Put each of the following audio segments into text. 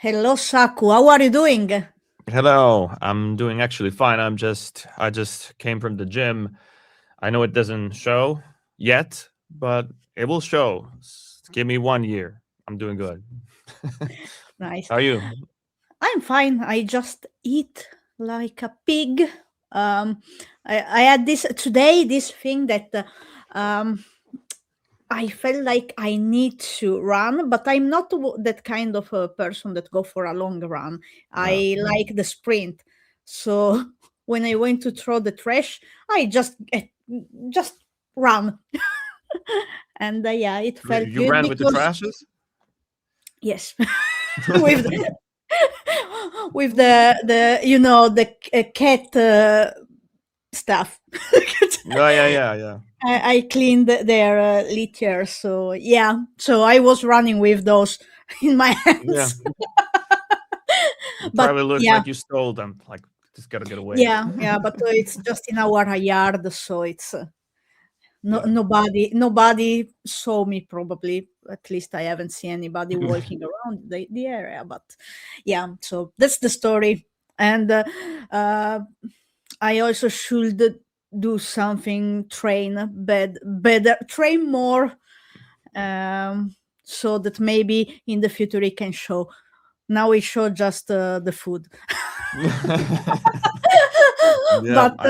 Hello, Saku. How are you doing? Hello, I'm doing actually fine. I just came from the gym. I know it doesn't show yet, but it will show. Give me 1 year. I'm doing good. Nice. How are you? I'm fine. I just eat like a pig. Um, I had this today. This thing that um, I felt like I need to run, but I'm not that kind of a person that go for a long run. Yeah. I like the sprint. So when I went to throw the trash, I just run, and yeah, it You felt you good ran with the because trashes? yes, with with the cat stuff. Oh yeah, yeah, yeah. I cleaned their litter, so yeah. So I was running with those in my Yeah. hands. It But probably looks yeah, like you stole them. Like just gotta get away. yeah. But it's just in our yard, so it's no, Yeah. nobody saw me. Probably, at least I haven't seen anybody walking around the area. But yeah, so that's the story. And uh, I also should do something, better, train more, so that maybe in the future it can show. Now we show just the food. Yeah, But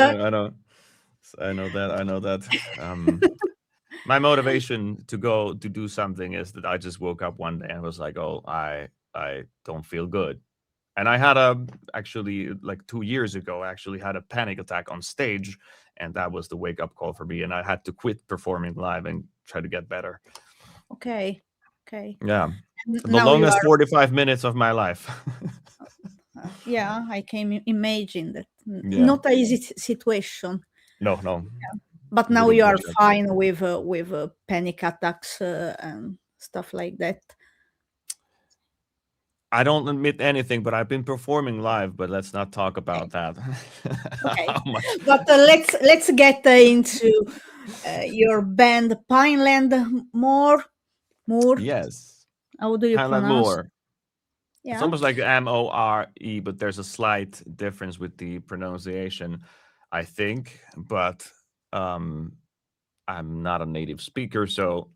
I know that. I know that. Um, my motivation to go to do something is that I just woke up one day and was like, "Oh, I don't feel good." And I had a actually like 2 years ago, I actually had a panic attack on stage, and that was the wake up call for me. And I had to quit performing live and try to get better. okay, okay. Yeah, the Now you longest are. 45 minutes of my life. Yeah, I can imagine that. Yeah, Not a easy situation. no, no, But now wouldn't you are wish it. fine with panic attacks and stuff like that. I don't admit anything, but I've been performing live. But let's not talk about Okay, that. okay. How much? But let's get into your band Pineland Moor. Moor. Yes, How do you Pineland pronounce? Moor. It's Yeah. almost like More, but there's a slight difference with the pronunciation, I think. But um, I'm not a native speaker, so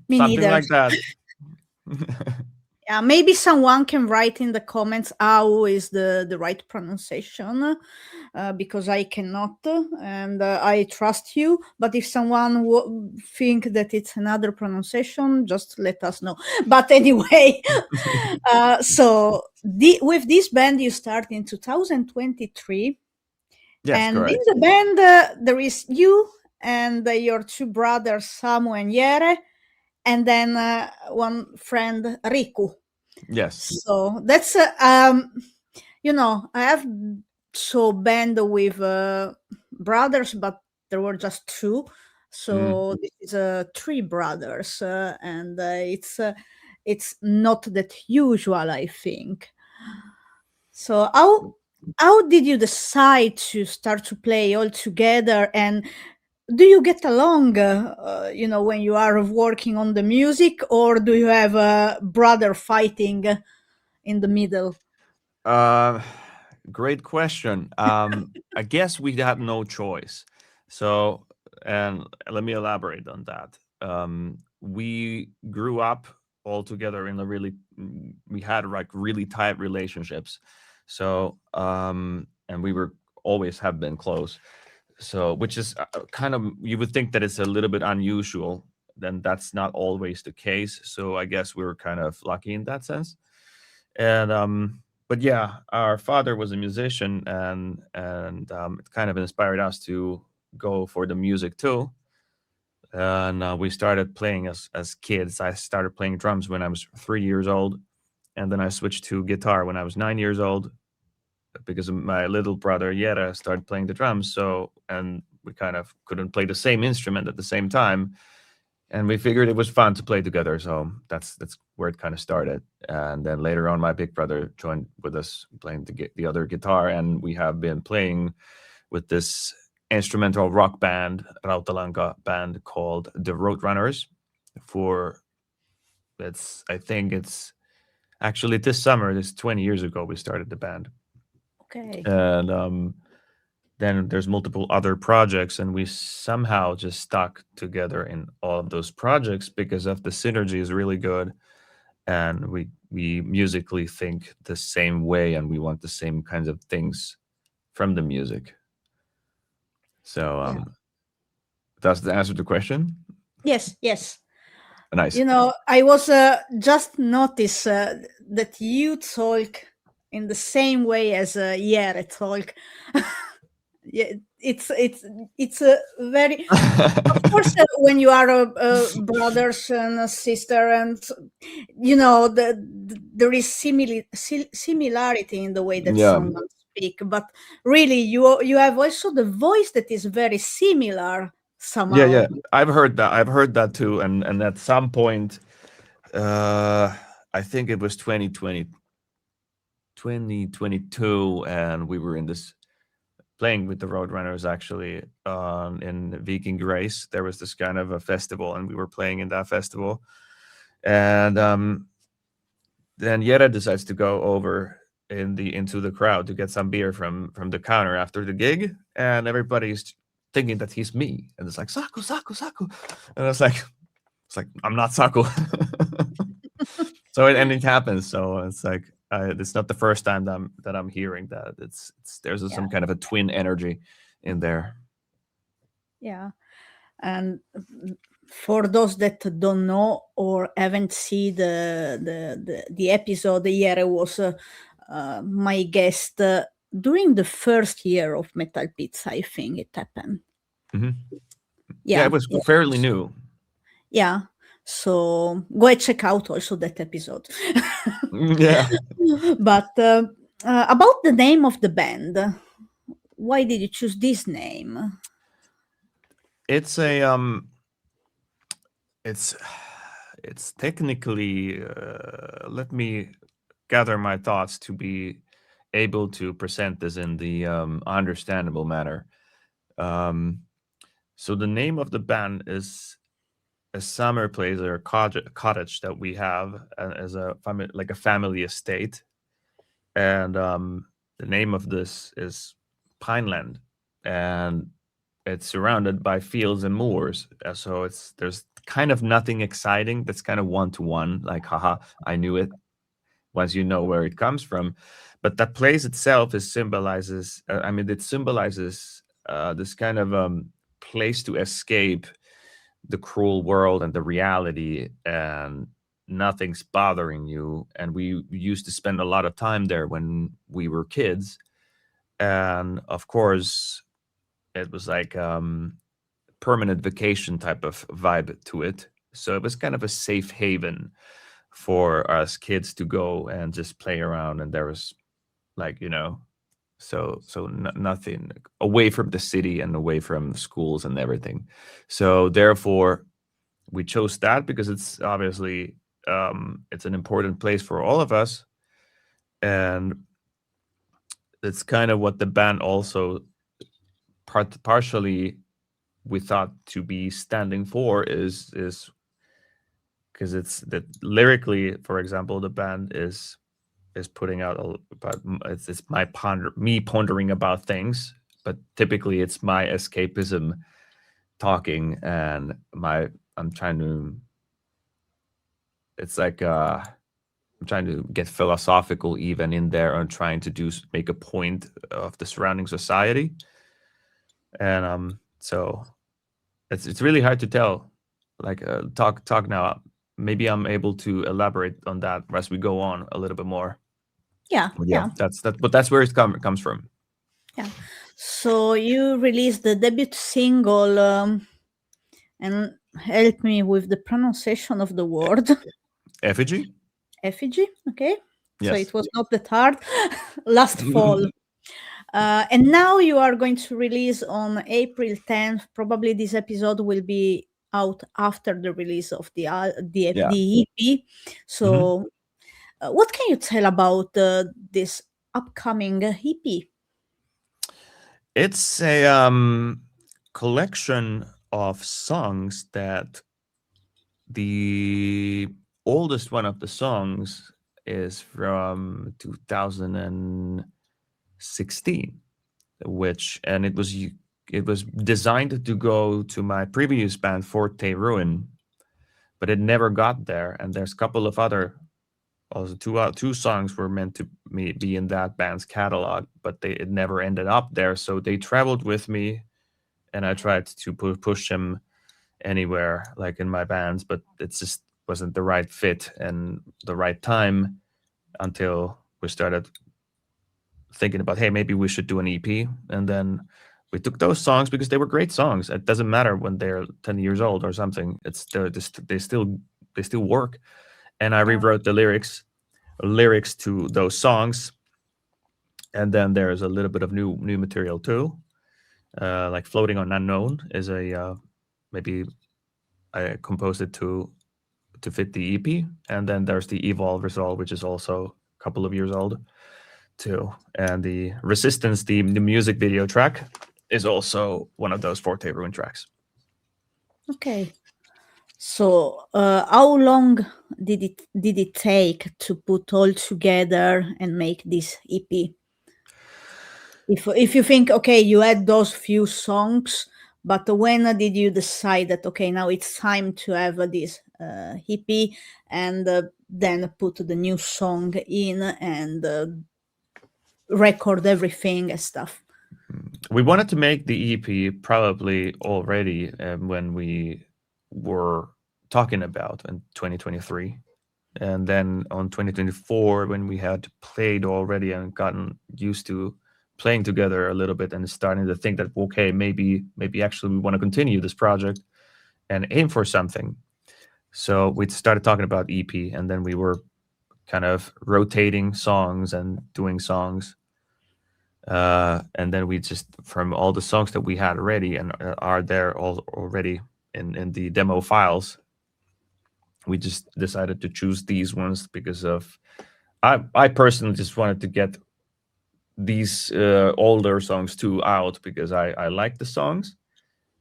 Me something neither. like that. Yeah, maybe someone can write in the comments how is the right pronunciation, because I cannot, and I trust you. But if someone think that it's another pronunciation, just let us know. But anyway, so with this band you start in 2023, Yes, and in correct. the band there is you and your two brothers Samu and Jere, and then one friend Riku. Yes. So that's I have so band with brothers, but there were just two. Mm. So this is three brothers, and it's not that usual, I think. So how did you decide to start to play all together, and do you get along, when you are working on the music, or do you have a brother fighting in the middle? Uh, Great question. I guess we had no choice. So, and let me elaborate on that. We grew up all together in a we had like really tight relationships. So, and we were always have been close. So, which is kind of, you would think that it's a little bit unusual. Then that's not always the case. So, I guess we were kind of lucky in that sense. And but yeah, our father was a musician, and it kind of inspired us to go for the music too. And we started playing as kids. I started playing drums when I was 3 years old, and then I switched to guitar when I was 9 years old because my little brother Yera started playing the drums. So, and we kind of couldn't play the same instrument at the same time, and we figured it was fun to play together. So that's where it kind of started. And then later on, my big brother joined with us playing the other guitar, and we have been playing with this instrumental rock band, Rautalanka band called the Roadrunners. For it's I think it's Actually, this summer, this 20 years ago, we started the band, Okay. and then there's multiple other projects, and we somehow just stuck together in all of those projects because of the synergy is really good, and we musically think the same way, and we want the same kinds of things from the music. So Yeah. does that answer the question? Yes, yes. Nice. I was just notice that you talk in the same way as Jere talk. Yeah, it's a very, of course, when you are brothers and a sister, and there is similarity in the way that Yeah. someone speak, but really you have also the voice that is very similar Yeah, somehow. yeah. I've heard that. I've heard that too. And at some point, I think it was 2022, and we were in this playing with the Roadrunners actually in Viking Grace. There was this kind of a festival, and we were playing in that festival. And then Jere decides to go over into the crowd to get some beer from the counter after the gig, and everybody's thinking that he's me, and it's like Saku, Saku, Saku, and it's like I'm not Saku. So and it happens. So it's like it's not the first time that I'm hearing that. It's there's Yeah, some kind of a twin energy in there. yeah. And for those that don't know or haven't seen the episode, Jere was my guest during the first year of Metal Pizza. I think it happened. Hmm. Yeah, Yeah, it was yeah, fairly new. yeah. So go and check out also that episode. Yeah, But about the name of the band, why did you choose this name? it's a it's it's technically let me gather my thoughts to be able to present this in the understandable manner. Um, so the name of the band is a summer place or a cottage that we have as a family, like a family estate, and the name of this is Pineland, and it's surrounded by fields and moors. So there's kind of nothing exciting. That's kind of one to one, like haha, I knew it. Once you know where it comes from, but that place itself is symbolizes. I mean, it symbolizes this kind of place to escape the cruel world and the reality, and nothing's bothering you. And we used to spend a lot of time there when we were kids, and of course it was like permanent vacation type of vibe to it. So it was kind of a safe haven for us kids to go and just play around, and there was like nothing away from the city and away from schools and everything. So therefore we chose that because it's obviously it's an important place for all of us, and it's kind of what the band also partially we thought to be standing for is because it's that lyrically, for example, the band is putting out about it's me pondering about things, but typically it's my escapism talking, and my I'm trying to it's like I'm trying to get philosophical even in there and trying to make a point of the surrounding society. And so it's really hard to tell. Like talk now. Maybe I'm able to elaborate on that as we go on a little bit more. Yeah, But yeah, yeah, but that's where it comes from. yeah. So you released the debut single, and help me with the pronunciation of the word. Effigy. Effigy. Okay. So Yes. it was not that hard. Last fall. And now you are going to release on April 10th. Probably this episode will be out after the release of Yeah. the EP. Mhm. So, what can you tell about this upcoming EP? It's a collection of songs that the oldest one of the songs is from 2016, and it was designed to go to my previous band Forte Ruin, but it never got there. And there's a couple of other, also two songs were meant to be in that band's catalog, but it never ended up there. So they traveled with me, and I tried to push them anywhere, like in my bands, but it just wasn't the right fit and the right time until we started thinking about, hey, maybe we should do an EP. And then we took those songs because they were great songs. It doesn't matter when they're 10 years old or something. They still work. And I Yeah. rewrote the lyrics to those songs. And then there's a little bit of new material too. Like Floating on Unknown is maybe I composed it to fit the EP. And then there's the Evolve Resolve, which is also a couple of years old too. And the Resistance, the music video track, is also one of those Forte Ruin tracks. Okay. So, how long did it take to put all together and make this EP? If you think, okay, you had those few songs, but when did you decide that, okay, now it's time to have this EP, and then put the new song in and record everything and stuff? We wanted to make the EP probably already when we were talking about in 2023. And then on 2024, when we had played already and gotten used to playing together a little bit and starting to think that, okay, maybe actually we want to continue this project and aim for something. So we started talking about EP, and then we were kind of rotating songs and doing songs. And then we just, from all the songs that we had ready and are there already in the demo files, we just decided to choose these ones because of I personally just wanted to get these older songs too out because I like the songs,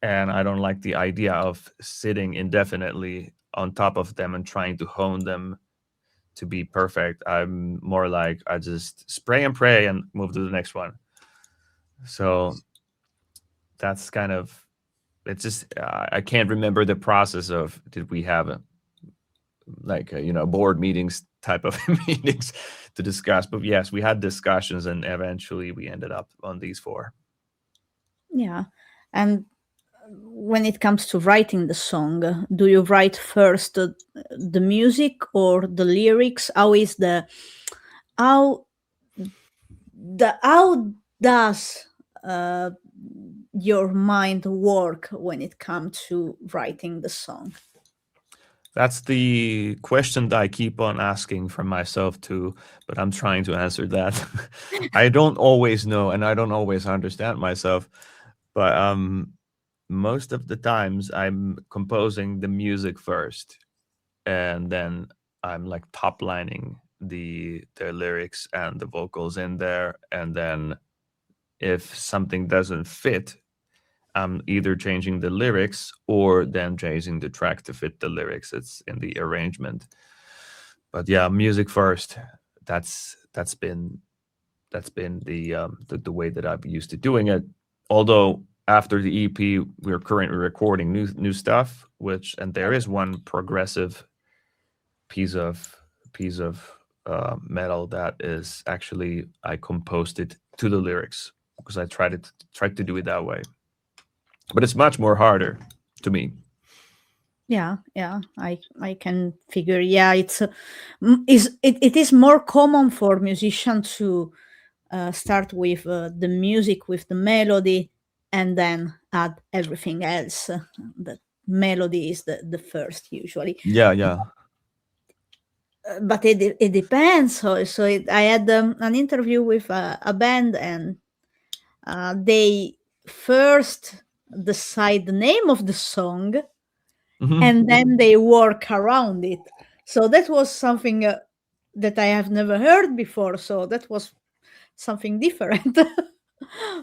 and I don't like the idea of sitting indefinitely on top of them and trying to hone them to be perfect. I'm more like I just spray and pray and move to the next one. So that's kind of, it's just I can't remember the process of, did we have board meetings type of meetings to discuss, but yes, we had discussions and eventually we ended up on these four. Yeah. And when it comes to writing the song, do you write first the music or the lyrics? How does your mind work when it comes to writing the song? That's the question that I keep on asking for myself too, but I'm trying to answer that. I don't always know, and I don't always understand myself, but most of the times I'm composing the music first, and then I'm like top lining the lyrics and the vocals in there, and then if something doesn't fit, I'm either changing the lyrics or then changing the track to fit the lyrics. It's in the arrangement. But yeah, music first. That's been the way that I've used to doing it. Although after the EP, we're currently recording new stuff, and there is one progressive piece of metal that is actually, I composed it to the lyrics because I tried to do it that way. But it's much more harder to me. Yeah, I can figure. Yeah, it is more common for musicians to start with the music, with the melody, and then add everything else. The melody is the first usually. Yeah. But it depends. I had an interview with a band, and they first decide the name of the song, and then they work around it. So that was something that I have never heard before. So that was something different.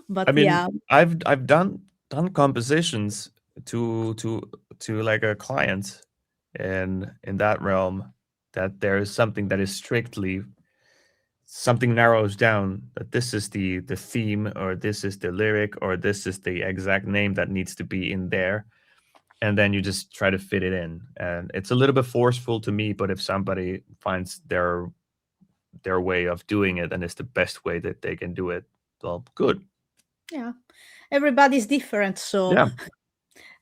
But I mean, yeah, I've done compositions to like a client in that realm, that there is something that is strictly, something narrows down that this is the theme, or this is the lyric, or this is the exact name that needs to be in there, and then you just try to fit it in. And it's a little bit forceful to me, but if somebody finds their way of doing it and it's the best way that they can do it, well, good. Yeah, everybody's different, so Yeah.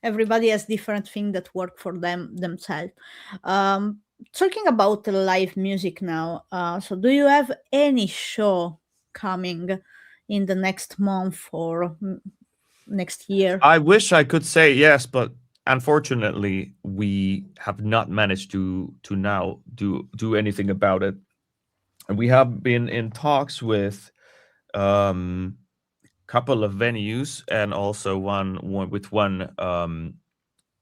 everybody has different things that work for them themselves. um Talking about the live music now, so do you have any show coming in the next month or next year? I wish I could say yes, but unfortunately we have not managed to now do anything about it. And we have been in talks with couple of venues, and also one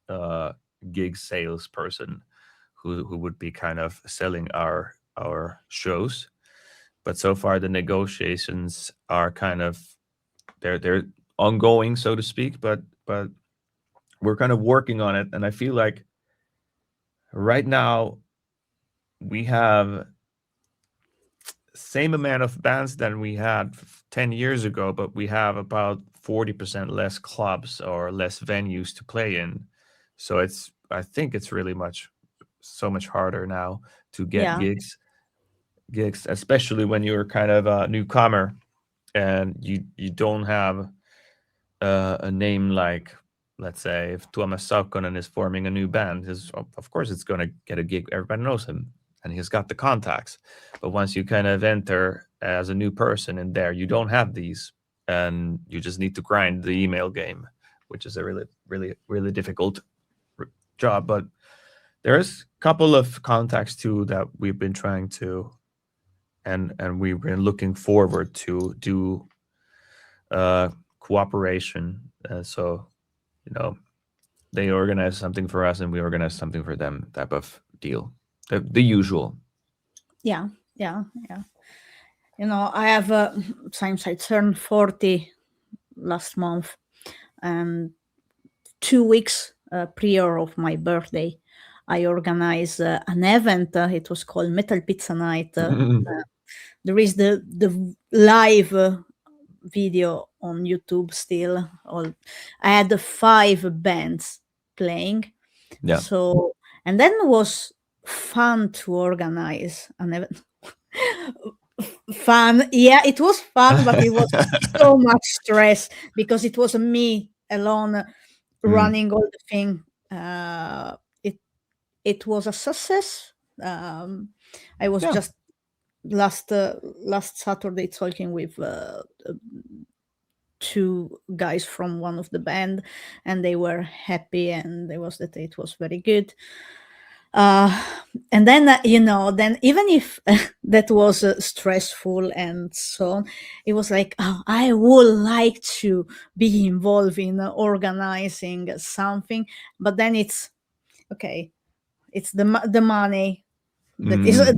uh gig salesperson who would be kind of selling our shows. But so far the negotiations are kind of, they're ongoing, so to speak, but we're kind of working on it. And I feel like right now we have same amount of bands than we had 10 years ago, but we have about 40% less clubs or less venues to play in. So I think it's really so much harder now to get Yeah, gigs, especially when you're kind of a newcomer and you don't have a name like, let's say, if Tuomas Saukkonen is forming a new band, of course it's going to get a gig. Everybody knows him and he's got the contacts. But once you kind of enter as a new person in there, you don't have these, and you just need to grind the email game, which is a really, really, really difficult job. But there's a couple of contacts too that we've been trying to, and we've been looking forward to do cooperation. So, you know, they organize something for us and we organize something for them, type of deal. The usual. yeah, yeah, yeah. I have since I turned 40 last month, and 2 weeks prior of my birthday, I organized an event. It was called Metal Pizza Night. There is the live video on YouTube still. I had 5 bands playing. Yeah. So, and then it was fun to organize an event. Fun, yeah, it was fun, but it was so much stress because it was me alone Mm. running all the thing. It it was a success. I was Yeah. just last Saturday talking with 2 guys from one of the band, and they were happy, and it was very good. uh and then then even if that was stressful and so on, it was like, oh, I would like to be involved in organizing something. But then it's okay, it's the money that is Mm.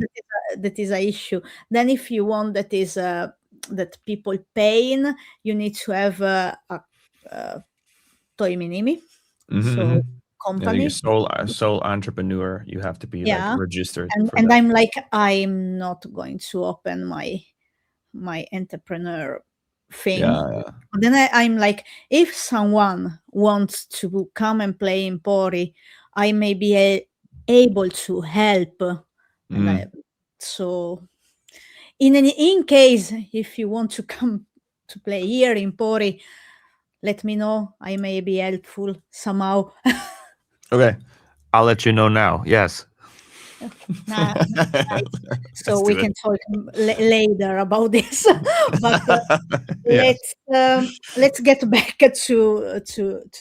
that is a issue. Then if you want that is that people paying, you need to have a toy minimi, Mm-hmm, so mm-hmm. Yeah, you're company. sole entrepreneur. You have to be like Yeah, registered and for that. I'm like, I'm not going to open my entrepreneur thing. Yeah, yeah. But then I'm like, if someone wants to come and play in Pori, I may be able to help. And Mm. so in case if you want to come to play here in Pori, let me know. I may be helpful somehow. Okay, I'll let you know now. Yes. Nah, nice. So Let's we do it. can talk later about this. But Yes. let's get back to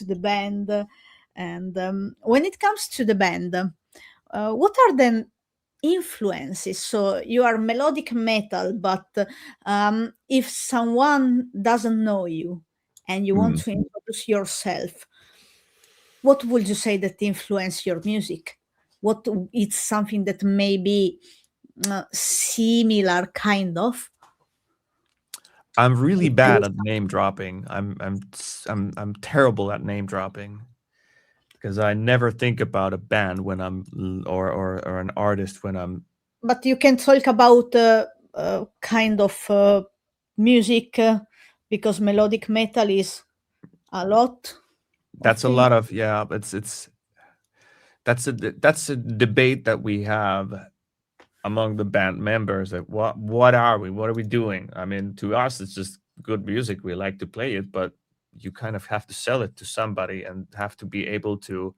the band. And when it comes to the band, what are the influences? So you are melodic metal, but if someone doesn't know you and you want Mm. to introduce yourself, what would you say that influence your music? What it's something that may be similar, kind of? I'm really bad at name dropping. I'm terrible at name dropping. because I never think about a band when I'm or an artist when I'm. But you can talk about kind of music because melodic metal is a lot of That's a things. lot of, yeah. It's that's a debate that we have among the band members. Like, what are we? What are we doing? I mean, to us, it's just good music. We like to play it, but you kind of have to sell it to somebody and have to be able to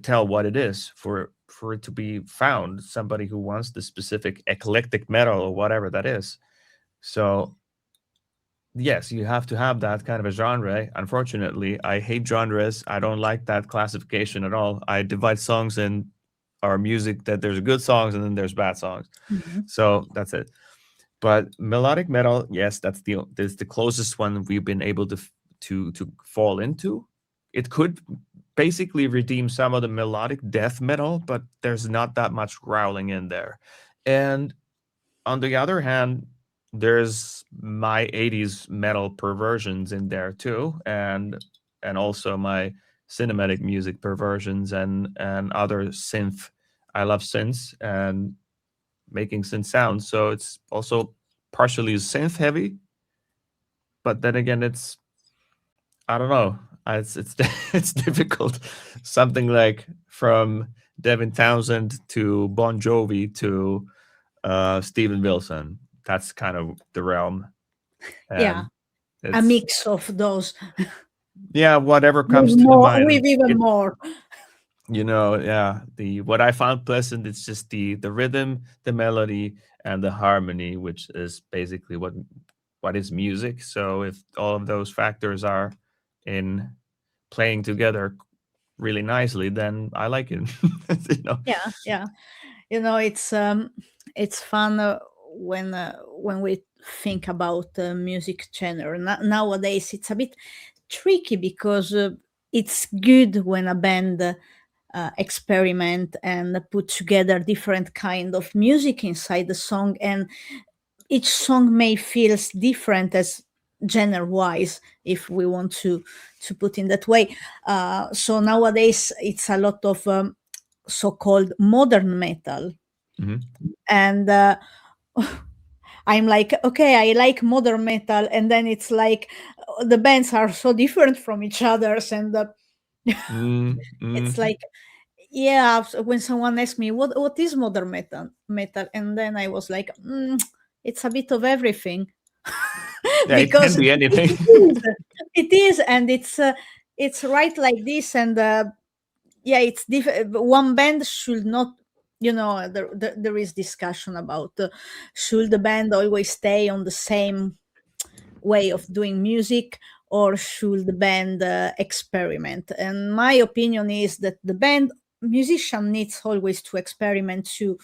tell what it is for it to be found. Somebody who wants the specific eclectic metal or whatever that is. So yes, you have to have that kind of a genre. Unfortunately, I hate genres. I don't like that classification at all. I divide songs in our music that there's good songs and then there's bad songs. Mhm. So that's it. But melodic metal, yes, that's the closest one we've been able to fall into. It could basically redeem some of the melodic death metal, but there's not that much growling in there. And on the other hand, there's my 80s metal perversions in there too, and also my cinematic music perversions and other synth. I love synths and making synth sounds, so it's also partially synth heavy, but then again, it's, I don't know. It's it's difficult. Something like from Devin Townsend to Bon Jovi to Steven Wilson. That's kind of the realm, Yeah, and a it's, mix of those yeah, whatever with comes to the more, mind. with even It, more. yeah, the what I found pleasant, it's just the rhythm, the melody, and the harmony, which is basically what is music. So if all of those factors are in playing together really nicely, then I like it. you know. Yeah, yeah. It's fun when we think about music genre. Nowadays, it's a bit tricky because it's good when a band experiment and put together different kind of music inside the song, and each song may feels different as genre wise, if we want to put in that way. So nowadays it's a lot of so-called modern metal, Mhm. and I'm like, okay, I like modern metal, and then it's like the bands are so different from each others, and Mm, it's mm. like, yeah. So when someone asked me what is modern metal, and then I was like, it's a bit of everything. Yeah, it can Because be anything. it is, and it's right like this, and yeah, it's one band should not, there is discussion about should the band always stay on the same way of doing music, or should the band experiment. And my opinion is that the band musician needs always to experiment, to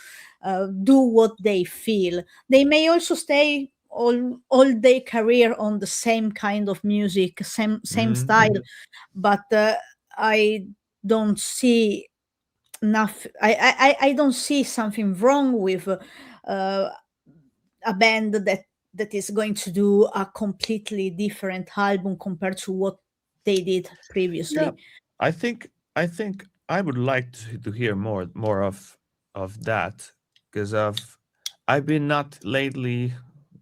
do what they feel. They may also stay all their career on the same kind of music, same Mm. style, but I don't see enough. I don't see something wrong with uh, a band that is going to do a completely different album compared to what they did Yeah, previously. I think I would like to hear more of that, because I've been not lately,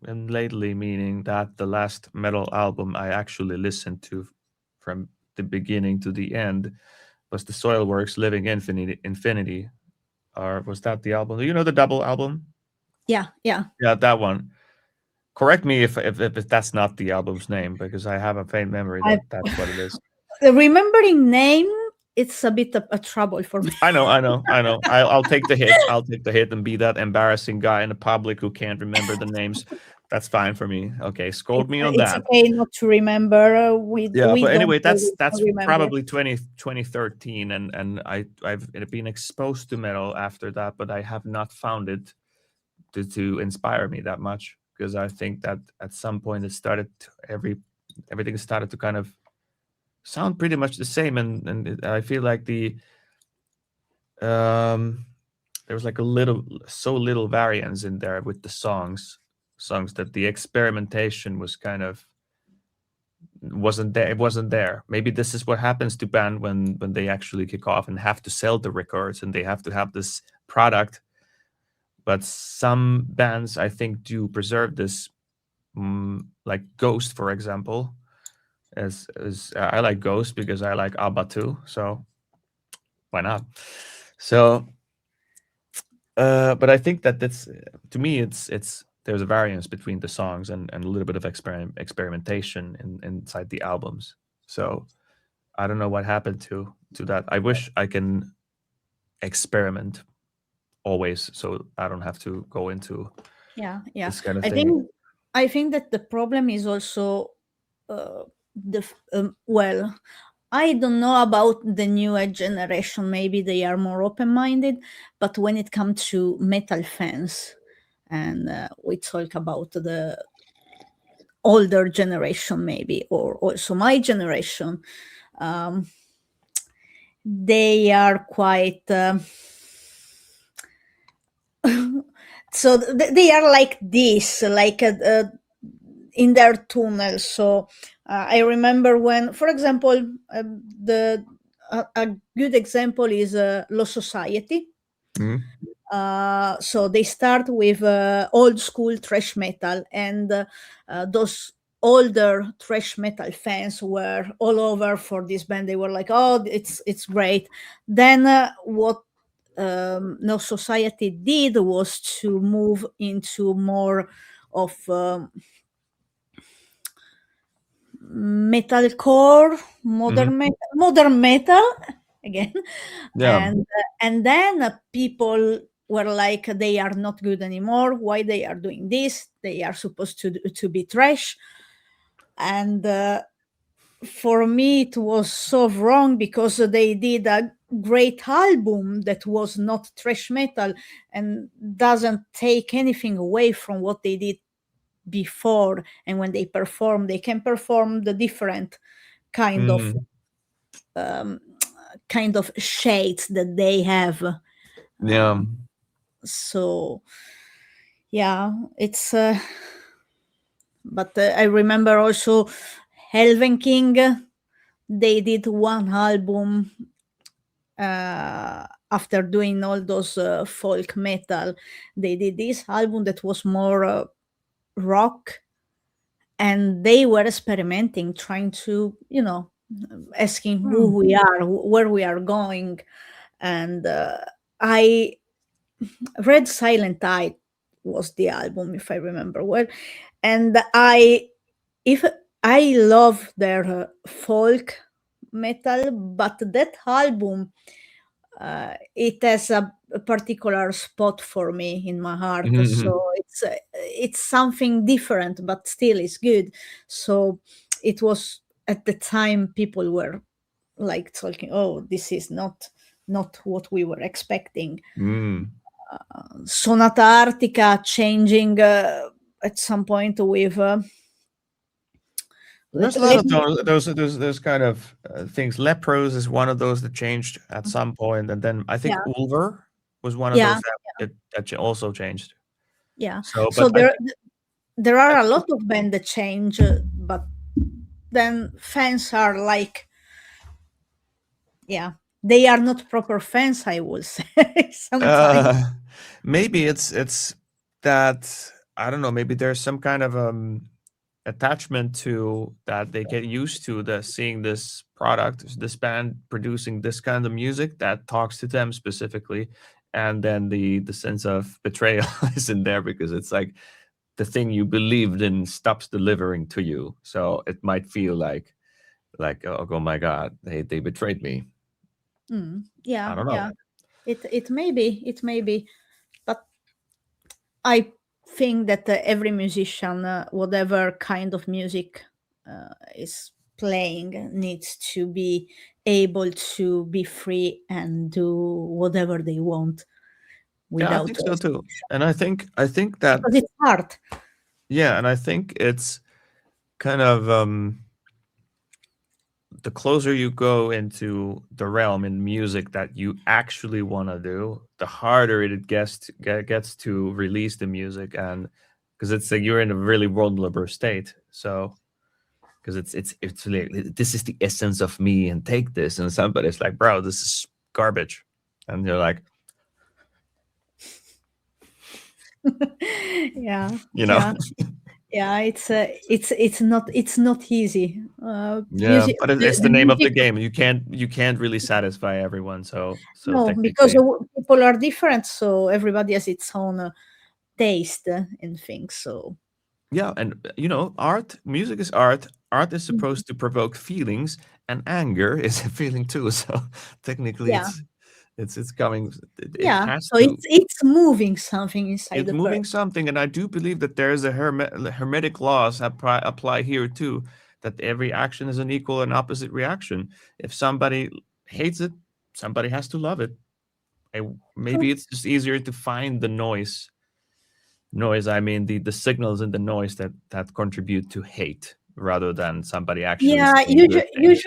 and lately meaning that the last metal album I actually listened to from the beginning to the end was the Soilworks Living Infinity, or was that the album? Do you know the double album? Yeah, yeah. Yeah, that one. Correct me if that's not the album's name, because I have a faint memory I that that's what it is. remembering name, it's a bit of a trouble for me. I know. I'll take the hit. I'll take the hit and be that embarrassing guy in the public who can't remember the names. That's fine for me. Okay, scold me on It's that. okay not to remember. We Yeah, we but don't anyway, that's always that's remember. probably 2013, and I've been exposed to metal after that, but I have not found it to inspire me that much, because I think that at some point it started everything started to kind of sound pretty much the same, and I feel like um there was like a little so little variance in there with the songs that the experimentation was kind of wasn't there. It wasn't there. Maybe this is what happens to band when they actually kick off and have to sell the records and they have to have this product. But some bands, I think, do preserve this, like Ghost, for example. As I like Ghost because I like ABBA too, so why not? So, but I think that that's, to me, it's there's a variance between the songs and a little bit of experimentation inside the albums. So I don't know what happened to that. I wish I can experiment always, so I don't have to go into Yeah, yeah. this kind of I thing. think I think that the problem is also uh, well, I don't know about the newer generation. Maybe they are more open-minded, but when it comes to metal fans, and we talk about the older generation, maybe, or also my generation, um, they are quite. So they are like this, like in their tunnel. So I remember when, for example, the a good example is Low Society. Mhm. So they start with old school thrash metal, and those older thrash metal fans were all over for this band. They were like, "Oh, it's great." Then what No Society did was to move into more of metalcore, Mhm. modern metal again, Yeah. and then people were like, they are not good anymore. Why they are doing this? They are supposed to be trash. And for me, it was so wrong because they did a great album that was not thrash metal and doesn't take anything away from what they did before. And when they perform, they can perform the different kind of Mhm. um, kind of shades that they have. Yeah. So yeah, it's but I remember also Helven King. They did one album after doing all those folk metal. They did this album that was more rock, and they were experimenting, trying to, asking who Mm. we are, where we are going. And I Red Silent Eye was the album, if I remember well. And if I love their folk metal, but that album, it has a particular spot for me in my heart. Mhm. So it's something different, but still it's good. So it was, at the time, people were like talking, "Oh, this is not what we were expecting." Mm. Sonata Arctica changing at some point with There's a lot let of me, those kind of things. Lepros is one of those that changed at some point, and then I think yeah, Ulver was one of yeah, those that also changed. yeah. So, So but there I are a think lot of bands that change, but then fans are like, yeah, they are not proper fans, I will say sometimes. uh, maybe it's that I don't know. Maybe there's some kind of attachment to that they get used to the seeing this product, this band producing this kind of music that talks to them specifically, and then the sense of betrayal is in there because it's like the thing you believed in stops delivering to you. So it might feel like oh my god, they betrayed me. I Yeah, don't know. yeah. It may be, but I think that every musician, whatever kind of music is playing, needs to be able to be free and do whatever they want Yeah, I without think so too. restriction, And I think because that it's art. yeah, and I think it's kind of the closer you go into the realm in music that you actually want to do, the harder it gets to release the music, and because it's like you're in a really vulnerable state. So because it's like, this is the essence of me, and take this, and somebody's like, bro, this is garbage, and you're like, Yeah, you know. yeah, yeah. It's not easy. Yeah, Music, but it's the the name of the music. game. You can't really satisfy everyone, so No, because technically. people are different, so everybody has its own taste in things. So Yeah, and art, music is art. Art is supposed to provoke feelings, and anger is a feeling too. So technically, yeah, it's coming. It yeah. has So to. it's moving something inside It's the person. moving something, and I do believe that there is a hermetic laws apply here too. That every action is an equal and opposite reaction. If somebody hates it, somebody has to love it. True. Maybe it's just easier to find the noise, I mean the signals in the noise that contribute to hate, rather than somebody actually Yeah, saying good things.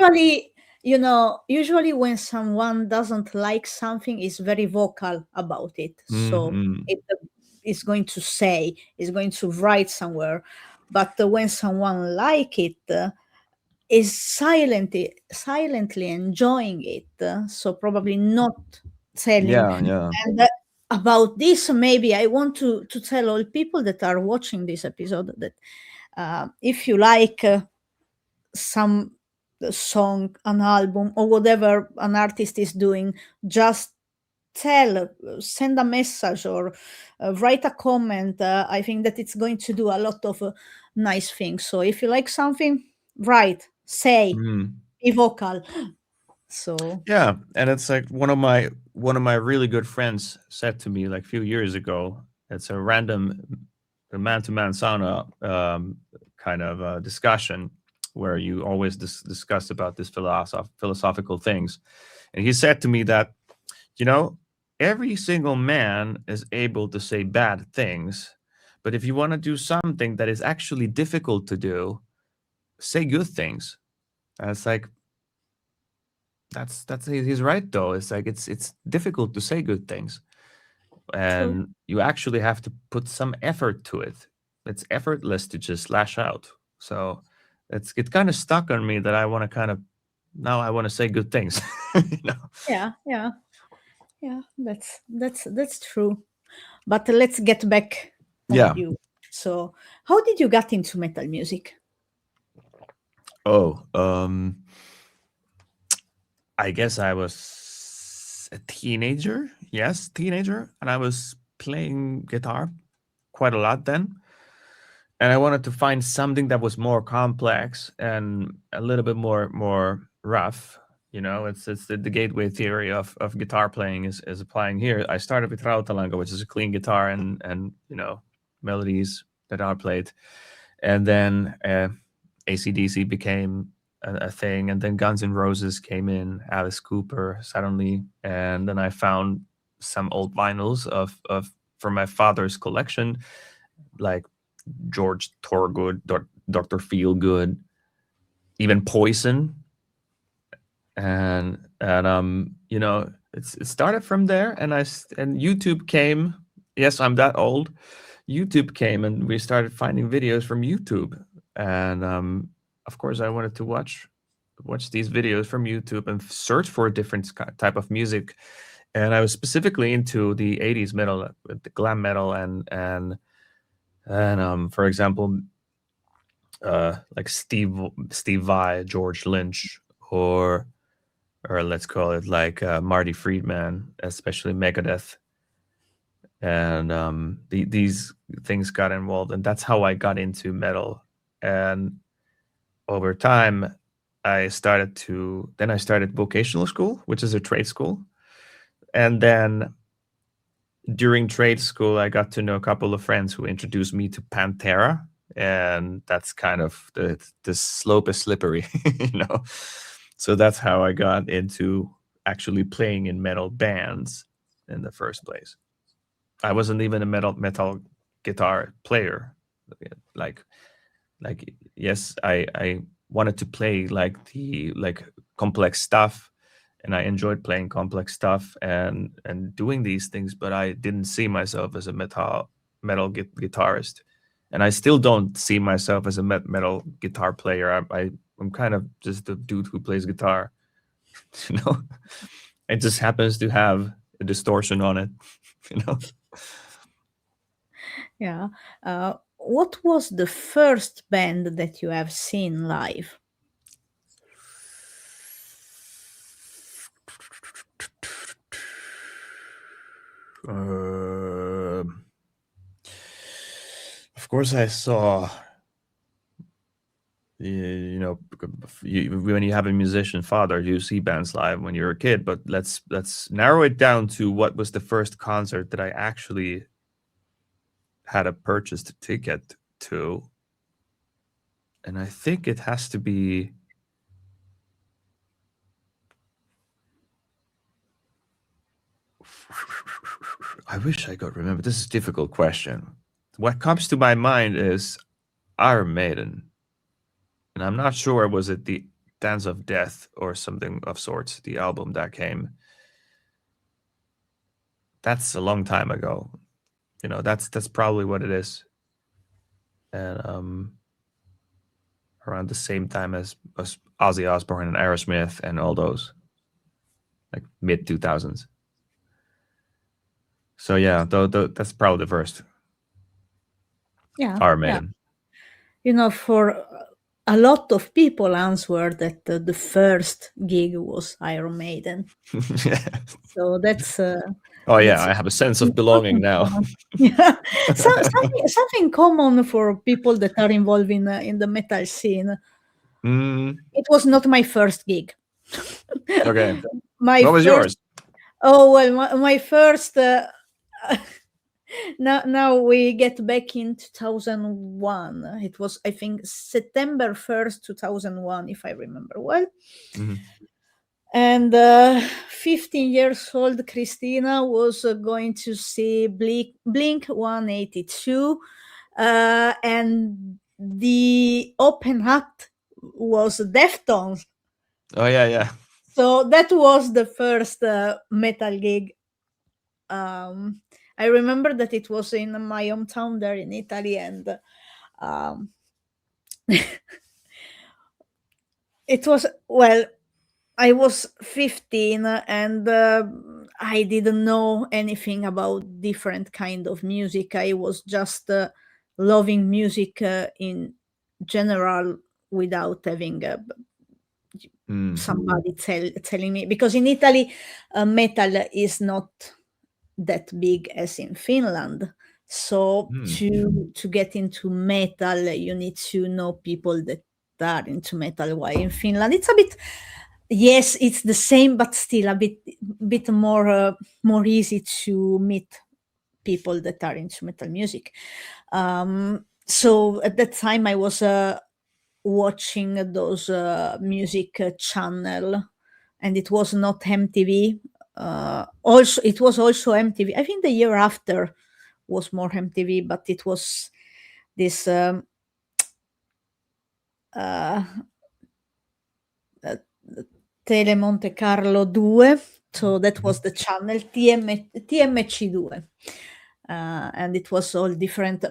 usually when someone doesn't like something, is very vocal about it. So Hmm. it is going to say, is going to write somewhere. But when someone like it, is silently enjoying it. So probably not telling. Yeah, yeah. And about this, maybe I want to tell all people that are watching this episode that if you like some song, an album, or whatever an artist is doing, just send a message, or write a comment. I think that it's going to do a lot of nice things. So if you like something, write, say, Mm. be vocal. So Yeah, and it's like one of my really good friends said to me like a few years ago. It's a random man-to-man sauna kind of discussion where you always discuss about this philosophical things, and he said to me that you know every single man is able to say bad things, but if you want to do something that is actually difficult to do, say good things. And it's like that's he's right though. It's like it's difficult to say good things, true. and you actually have to put some effort to it. It's effortless to just lash out. So it kind of stuck on me that I want to kind of now I want to say good things. you know? Yeah, yeah, yeah. That's true. But let's get back on Yeah. you. So how did you get into metal music? Oh, I guess I was a teenager. Yes, teenager, and I was playing guitar quite a lot then. And I wanted to find something that was more complex and a little bit more rough. It's the gateway theory of guitar playing is applying here. I started with Rautalanga, which is a clean guitar and melodies that are played, and then AC/DC became a thing, and then Guns N' Roses came in, Alice Cooper suddenly, and then I found some old vinyls of from my father's collection, like George Thorogood, Dr. Feelgood, even Poison, and it started from there, and YouTube came. Yes, I'm that old. YouTube came, and we started finding videos from YouTube, and of course, I wanted to watch these videos from YouTube and search for a different type of music. And I was specifically into the '80s metal, the glam metal, and for example, like Steve Vai, George Lynch, or let's call it like Marty Friedman, especially Megadeth, and these things got involved, and that's how I got into metal. And over time, I started vocational school, which is a trade school, and then during trade school, I got to know a couple of friends who introduced me to Pantera, and that's kind of the slope is slippery, you know. So that's how I got into actually playing in metal bands in the first place. I wasn't even a metal guitar player. Like like yes, I wanted to play like complex stuff, and I enjoyed playing complex stuff and doing these things, but I didn't see myself as a metal guitarist. and I still don't see myself as a metal guitar player. I'm kind of just a dude who plays guitar. You know, it just happens to have a distortion on it. You know. Yeah. What was the first band that you have seen live? Of course, I saw. You know, when you have a musician father, you see bands live when you're a kid. But let's narrow it down to what was the first concert that I actually had a purchased ticket to, and I think it has to be. I wish I could remember. This is a difficult question. What comes to my mind is Iron Maiden, and I'm not sure was it the Dance of Death or something of sorts, the album that came. That's a long time ago. You know, that's probably what it is. And around the same time as Ozzy Osbourne and Aerosmith and all those, like mid 2000s. So yeah, that's probably the first. Yeah. Iron Yeah. Maiden. You know, for a lot of people answered that the first gig was Iron Maiden. Yeah. So that's Oh yeah, that's I have a sense of belonging something now. common. Yeah, something common for people that are involved in the metal scene. Mm, It was not my first gig. okay. My What was first. yours? Oh well, my first. Now we get back in 2001. It was, I think, September 1st, 2001, if I remember well. Mhm. And 15 years old Christina was going to see Blink 182. And the open act was Deftones. Oh yeah, yeah. So that was the first metal gig. I remember that it was in my hometown there in Italy, and um, it was, well, I was 15, and I didn't know anything about different kind of music. I was just loving music in general without having Mm. somebody telling me, because in Italy metal is not that big as in Finland. So Mm. to get into metal, you need to know people that are into metal. While in Finland, it's a bit, yes, it's the same, but still a bit more easy to meet people that are into metal music. So at that time, I was watching those music channel, and it was not MTV. Also, it was also MTV. I think the year after was more MTV, but it was this uh, Tele Monte Carlo 2. So that was the channel TMC2. And it was all different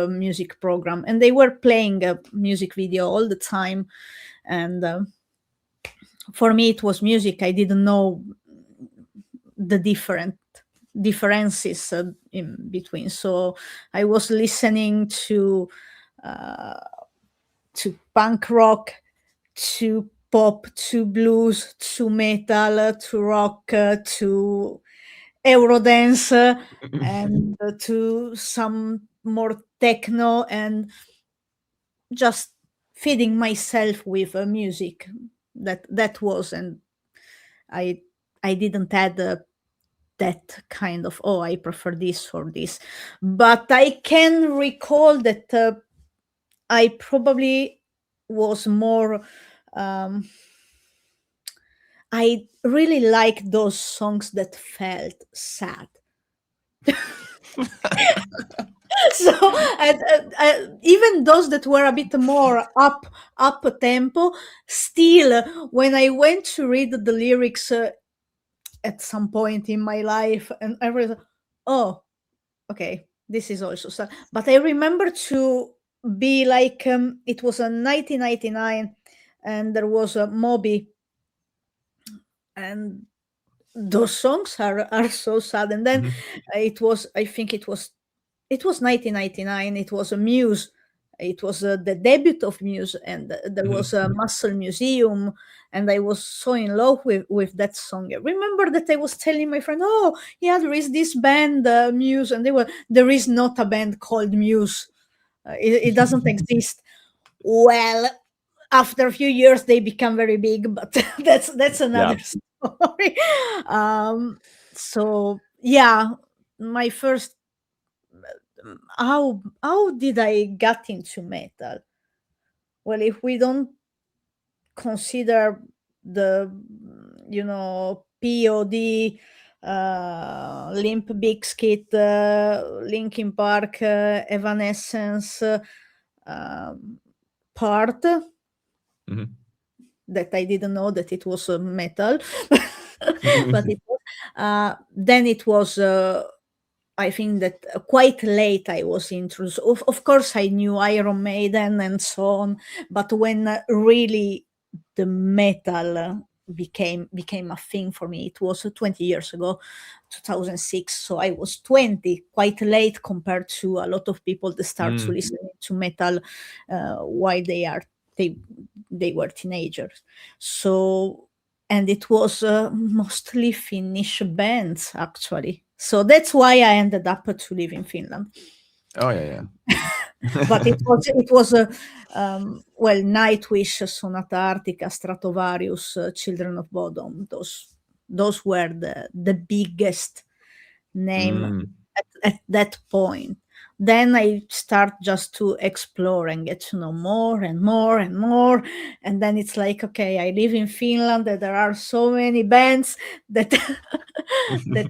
music program, and they were playing a music video all the time. And for me, it was music. I didn't know the differences in between. So I was listening uh, to punk rock, to pop, to blues, to metal, to rock, to Eurodance, and to some more techno, and just feeding myself with music. That was, and I I didn't add that kind of, oh, I prefer this or this, but I can recall that I probably was more. Um, I really like those songs that felt sad. So even those that were a bit more up tempo, still when I went to read the lyrics at some point in my life, and I was, oh, okay, this is also sad. But I remember to be like, it was a 1999, and there was a Moby, and those songs are so sad. And then Mhm. it was, I think it was 1999. It was a Muse. It was the debut of Muse, and there Mhm. was a Muscle Museum, and I was so in love with that song. I remember that I was telling my friend, "Oh, yeah, there is this band, Muse," and they were, "There is not a band called Muse. It doesn't exist." Well, after a few years, they become very big, but that's Yeah. another story. Um, so yeah, my first, how did I get into metal? Well, if we don't consider the, POD, Limp Bizkit, Linkin Park, Evanescence, um, part, Mhm. that I didn't know that it was metal, but it was. Then it was. I think that quite late I was introduced. Of course, I knew Iron Maiden and so on, but when really the metal became a thing for me, it was 20 years ago, 2006. So I was 20, quite late compared to a lot of people that start to Mm. listen to metal while they they were teenagers. So, and it was mostly Finnish bands actually. So that's why I ended up to live in Finland. Oh yeah, But yeah. it was well, Nightwish, Sonata Arctica, Stratovarius, Children of Bodom. Those were the biggest name Mm. at that point. Then I start just to explore and get to know more and more and more. And then it's like, okay, I live in Finland, and there are so many bands that that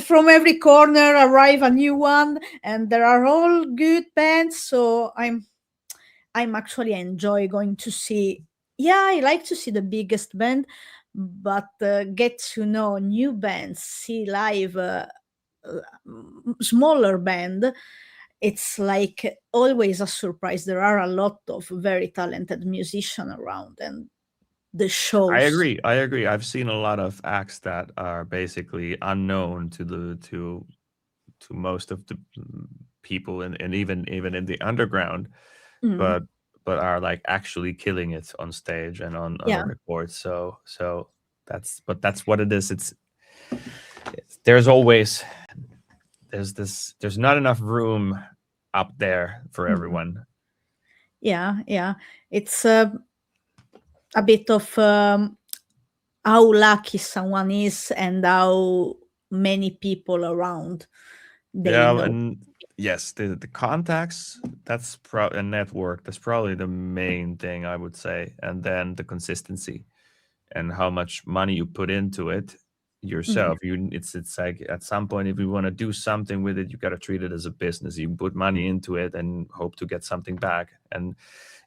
from every corner arrive a new one, and there are all good bands. So I'm actually enjoy going to see. Yeah, I like to see the biggest band, but get to know new bands, see live smaller band. It's like always a surprise. There are a lot of very talented musicians around, and the I shows. agree. I agree. I've seen a lot of acts that are basically unknown to most of the people, and even in the underground, Mm, but are like actually killing it on stage and on a yeah. record. So that's what it is. There's always there's not enough room up there for Mm. everyone. Yeah, yeah. It's a bit of how lucky someone is and how many people around they Yeah, know. and yes, the contacts, that's a network. That's probably the main thing I would say, and then the consistency and how much money you put into it Mm, yourself. It's like at some point, if you want to do something with it, you got to treat it as a business. You put money into it and hope to get something back. And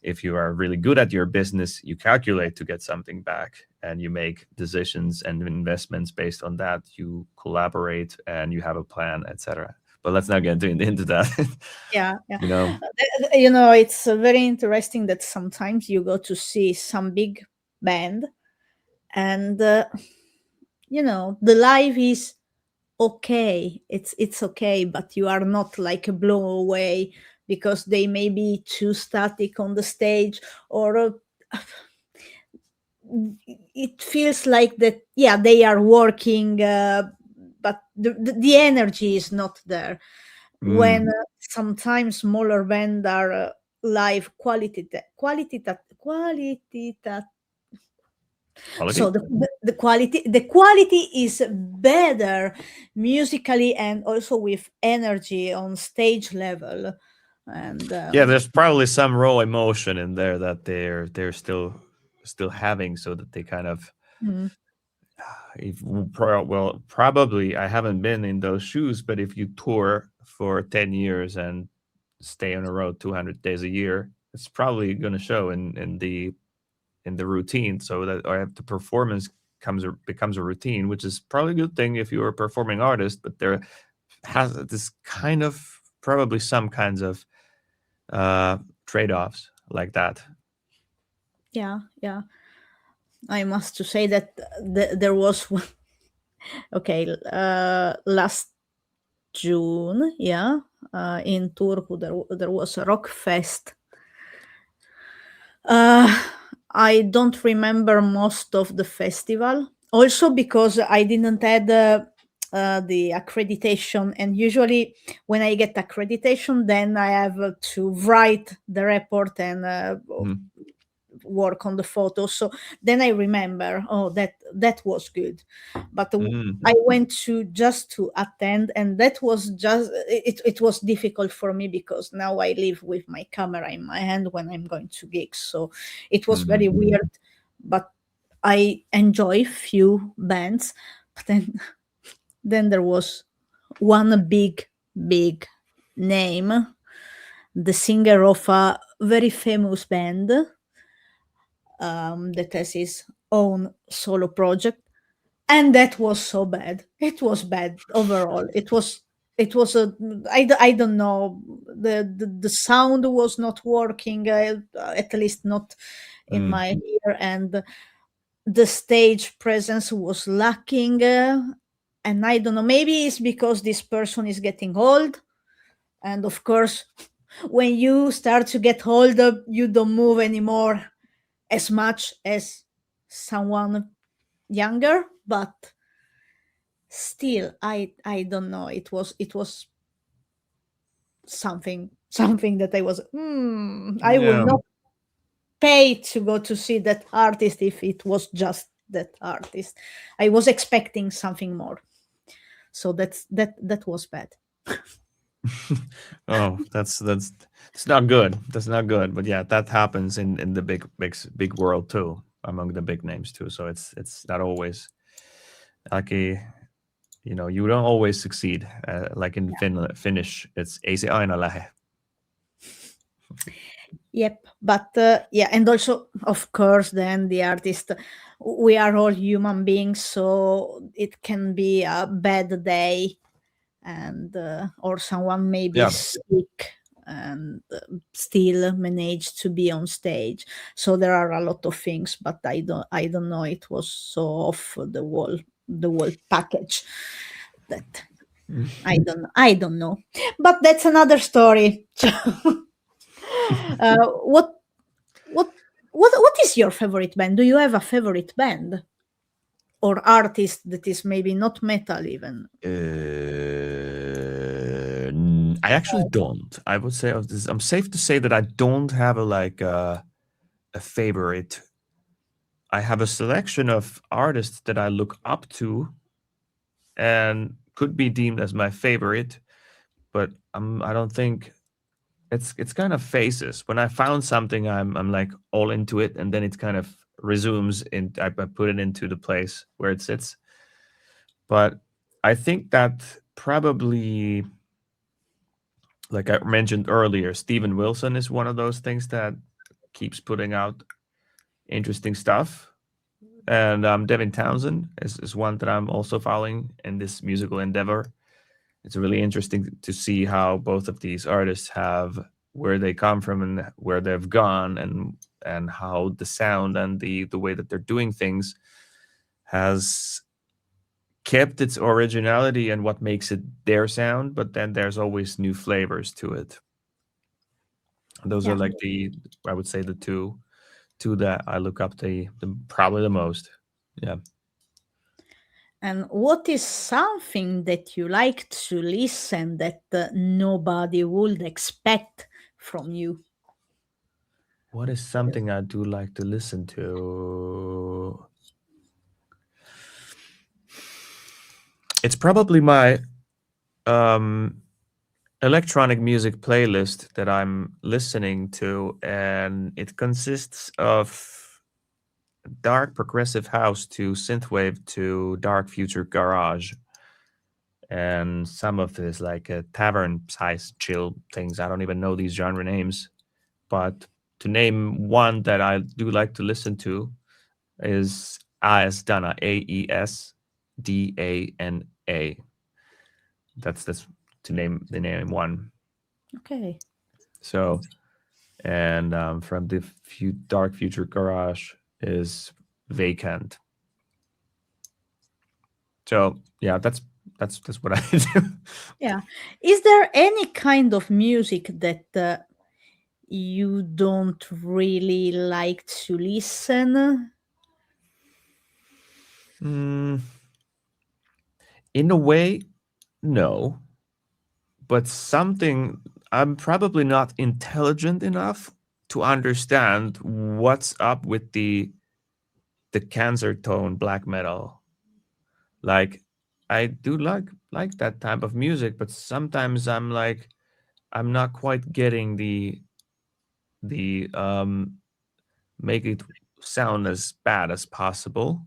if you are really good at your business, you calculate to get something back, and you make decisions and investments based on that. You collaborate and you have a plan, etc. But let's not get into that. yeah, yeah. you know It's very interesting that sometimes you go to see some big band, and the live is okay. It's okay, but you are not like blown away because they may be too static on the stage, or it feels like that, yeah, they are working, but the energy is not there. When mm, sometimes smaller band are live quality, so quality. the quality is better musically, and also with energy on stage level. And Yeah, there's probably some raw emotion in there that they're still having, so that they kind of mm, well, probably I haven't been in those shoes, but if you tour for 10 years and stay on the road 200 days a year, it's probably going to show in the routine, so that or if the performance becomes a routine, which is probably a good thing if you're a performing artist. But there has this kind of probably some kinds of trade-offs like that. Yeah, yeah. I must to say that there was okay, last June, yeah, in Turku there was a rock fest. Uh, I don't remember most of the festival, also because I didn't had the accreditation, and usually when I get accreditation, then I have to write the report and Mhm. work on the photos. So then I remember, oh, that was good. But I went to just to attend, and that was just it was difficult for me because now I live with my camera in my hand when I'm going to gigs. So it was very Mhm. weird, but I enjoy few bands. But then there was one big name, the singer of a very famous band that has his own solo project, and that was so bad. It was bad overall. It was a I don't know, the sound was not working, at least not in Mm. my ear, and the stage presence was lacking, and I don't know, maybe it's because this person is getting old, and of course when you start to get older you don't move anymore as much as someone younger, but still I don't know, it was something that I was I will Yeah. not pay to go to see that artist if it was just that artist. I was expecting something more, so that was bad. Oh, that's it's not good. That's not good. But yeah, that happens in the big world too, among the big names too. So it's not always like you don't always succeed. Like in Finnish, it's ei se aina lähe. Yep, but yeah, and also of course, then the artist. We are all human beings, so it can be a bad day, and or someone may be Yeah. sick and still manage to be on stage. So there are a lot of things, but I don't know. It was so off the wall package that I don't know. But that's another story. What what what is your favorite band? Do you have a favorite band or artist that is maybe not metal even? I actually don't. I would say I'm safe to say that I don't have a favorite. I have a selection of artists that I look up to and could be deemed as my favorite, but I don't think it's kind of phases. When I found something, I'm like all into it, and then it kind of resumes and I put it into the place where it sits. But I think that probably, like I mentioned earlier, Steven Wilson is one of those things that keeps putting out interesting stuff. And Devin Townsend is one that I'm also following in this musical endeavor. It's really interesting to see how both of these artists have where they come from and where they've gone, and how the sound and the way that they're doing things has kept its originality and what makes it their sound, but then there's always new flavors to it. Those are Yeah. like I would say the two that I look up the probably the most. Yeah. And what is something that you like to listen that nobody would expect from you? What is something I do like to listen to? It's probably my um electronic music playlist that I'm listening to, and it consists of dark progressive house to synthwave to dark future garage, and some of it is like a tavern size chill things. I don't even know these genre names, but to name one that I do like to listen to is Aesdana, Aesdana. That's to name the name one. Okay. So, and from the Dark Future Garage is Vacant. So yeah, that's what I do. Yeah. Is there any kind of music that you don't really like to listen? Mm, in a way, no, but something I'm probably not intelligent enough to understand what's up with the cancer tone black metal. Like I do like that type of music, but sometimes I'm like I'm not quite getting the make it sound as bad as possible.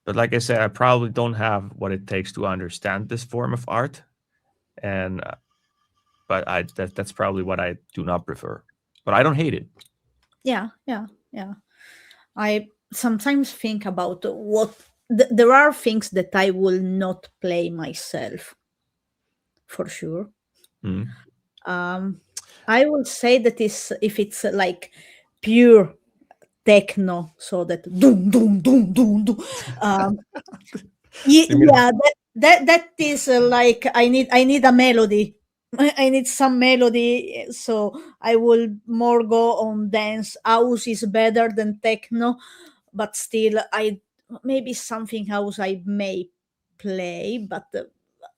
But like I said, I probably don't have what it takes to understand this form of art, and but that's probably what I do not prefer. But I don't hate it. Yeah, yeah, yeah. I sometimes think about what there are things that I will not play myself for sure. Mm. Um, I will say that is if it's like pure techno, so that doom doom doom doom doom. Um, You mean yeah, that is like I need a melody. I need some melody, so I will more go on dance. House is better than techno, but still, I maybe something else I may play, but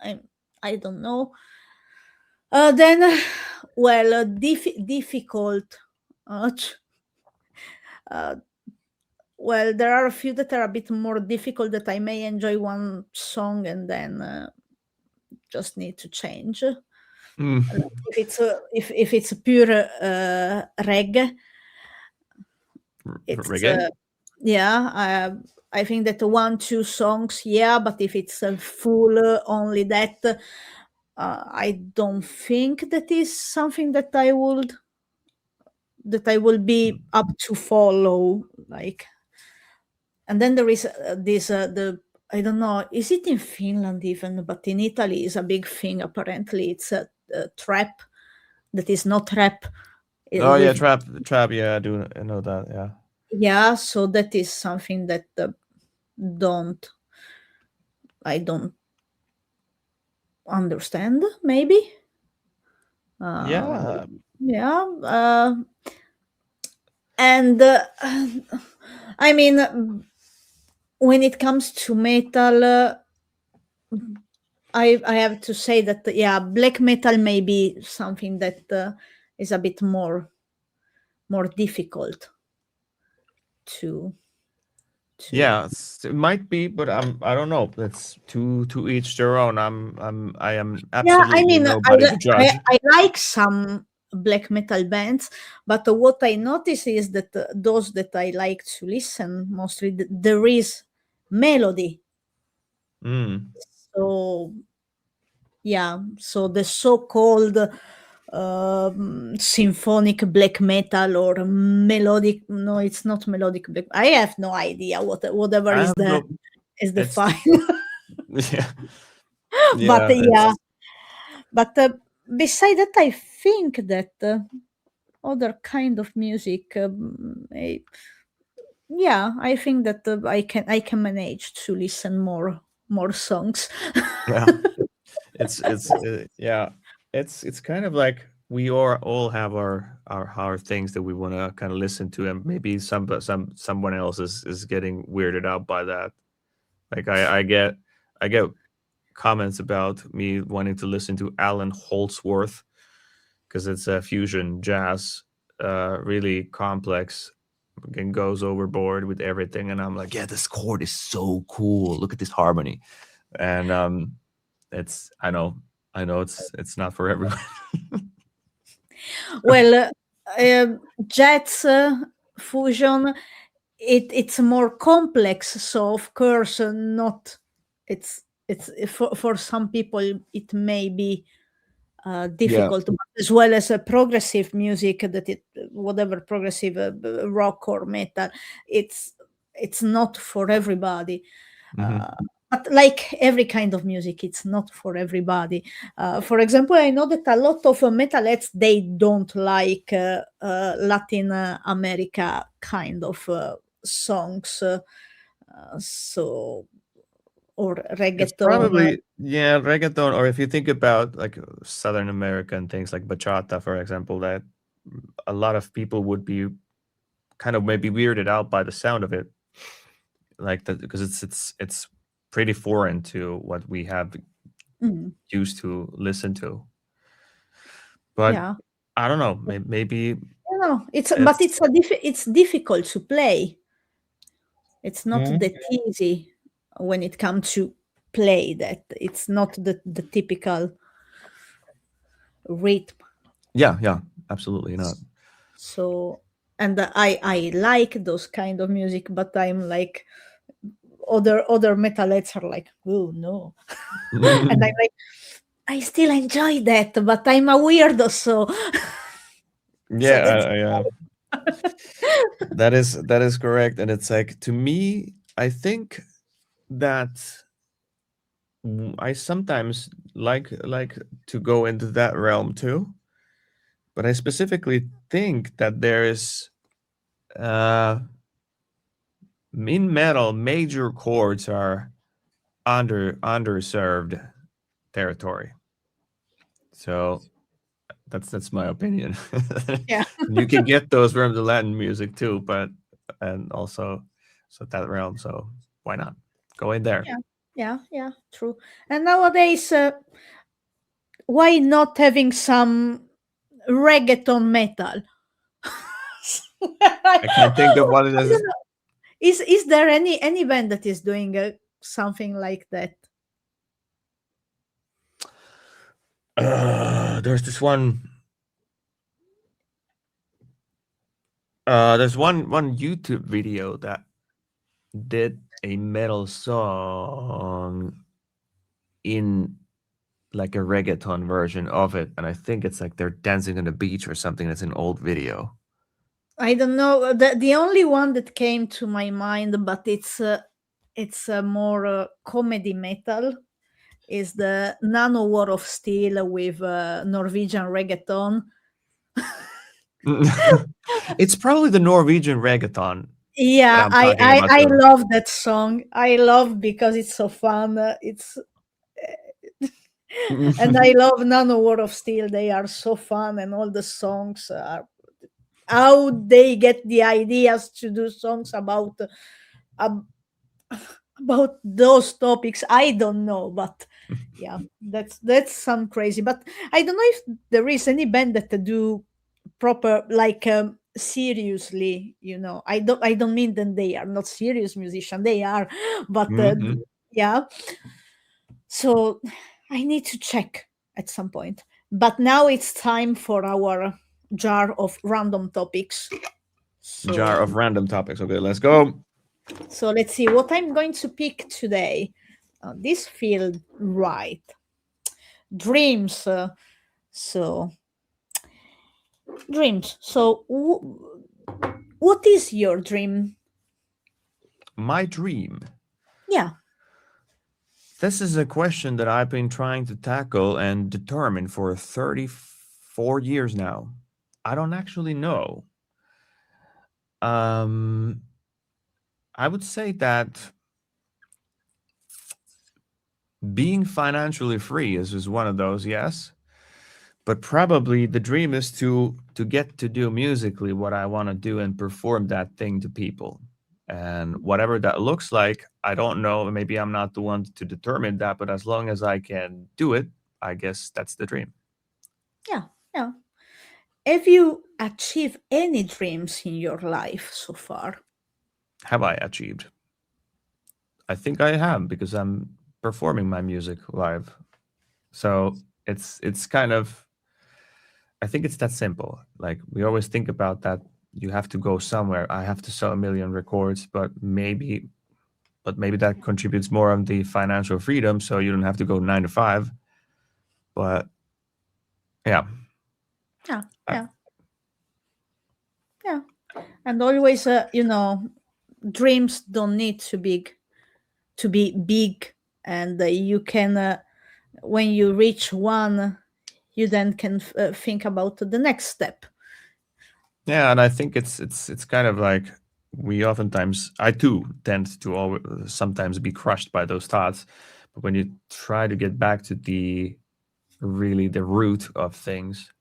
I I don't know. Then, well, difficult. Uh, well, there are a few that are a bit more difficult that I may enjoy one song and then just need to change. Like mm. if it's a pure reggae, it's Reggae? yeah. I think that one two songs, yeah, but if it's a full only that, I don't think that is something that I will be up to follow. Like, and then there is this the I don't know, is it in Finland even, but in Italy is a big thing. Apparently, it's a trap that is not rap Oh yeah, with trap. Yeah, I know that. Yeah. yeah. So that is something that don't I don't understand. Maybe uh, Yeah. yeah. And I mean, when it comes to metal, I have to say that yeah, black metal may be something that is a bit more difficult to to. Yeah, it might be, but I don't know. That's to each their own. I am Yeah, I absolutely mean, nobody to judge. I like some black metal bands, but what I notice is that those that I like to listen mostly, there is melody. Mm. So yeah, so the so-called symphonic black metal or melodic. No, it's not melodic black. I have no idea whatever I is have no. the It's fine. yeah, But yeah. yeah, It's but beside that, I think that other kind of music. Yeah, I think that I can manage to listen more songs. yeah. Yeah. It's kind of like we all have our things that we want to kind of listen to, and maybe someone else is getting weirded out by that. Like I get comments about me wanting to listen to Alan Holdsworth because it's a fusion jazz, really complex, and goes overboard with everything. And I'm like, yeah, this chord is so cool. Look at this harmony. And it's I know it's not for everyone. Well, jazz fusion, it's more complex, so of course not. It's for some people it may be Yeah. difficult, but as well as a progressive music that it whatever progressive rock or metal, it's it's not for everybody. Hmm. Uh, but like every kind of music, it's not for everybody. For example, I know that a lot of metalheads, they don't like Latin America kind of songs, so or It's reggaeton. probably, yeah, reggaeton, or if you think about like Southern American things like bachata, for example, that a lot of people would be kind of maybe weirded out by the sound of it, like that, because it's pretty foreign to what we have Mm, used to listen to. But yeah, I don't know, maybe you know, it's but it's it's difficult to play. It's not Mhm. that easy when it comes to play that. It's not the typical rhythm. Yeah, yeah, absolutely not. So, and I like those kind of music, but I'm like other metalheads are like, oh no, and I'm like, I still enjoy that, but I'm a weirdo, so so that's Yeah, yeah, that is correct, and it's like, to me, I think that I sometimes like to go into that realm too, but I specifically think that there is uh in metal, major chords are underserved territory. So that's my opinion. yeah, You can get those from the Latin music too, but and also so that realm. So why not go in there? yeah, yeah, true. And nowadays, why not having some reggaeton metal? I can't think of I what it don't is. know. Is there any band that is doing something like that? There's this one. There's one YouTube video that did a metal song in like a reggaeton version of it, and I think it's like they're dancing on the beach or something. That's an old video. I don't know. The only one that came to my mind, but it's a more comedy metal, is the Nano War of Steel with Norwegian reggaeton. It's probably the Norwegian reggaeton that Yeah, I'm talking about I too. love that song. I love because it's so fun. It's and I love Nano War of Steel. They are so fun, and all the songs are how they get the ideas to do songs ab- about those topics. I don't know, but yeah, that's some crazy. But I don't know if there is any band that do proper like seriously. I don't mean that they are not serious musician. They are, but Mhm. yeah. So I need to check at some point. But now it's time for our jar of random topics. Jar So of random topics. Okay, let's go. so let's see what I'm going to pick today. This feel right. Dreams. So dreams. So what is your dream? My dream. Yeah. This is a question that I've been trying to tackle and determine for 34 years now. I don't actually know. Um, I would say that being financially free is one of those, yes. But probably the dream is to get to do musically what I want to do and perform that thing to people. And whatever that looks like, I don't know. Maybe I'm not the one to determine that, but as long as I can do it, I guess that's the dream. Yeah. Yeah. Have you achieved any dreams in your life so far? Have I achieved? I think I have because I'm performing my music live. So it's kind of, I think it's that simple. Like we always think about that you have to go somewhere. I have to sell a million records, but maybe that contributes more on the financial freedom so you don't have to go 9 to 5. But yeah. Yeah. I- Yeah. Yeah. And always, dreams don't need to be big. and you can when you reach one, you then can think about the next step. Yeah, and I think it's kind of like we oftentimes, I too tend to always sometimes be crushed by those thoughts, but when you try to get back to the really the root of things,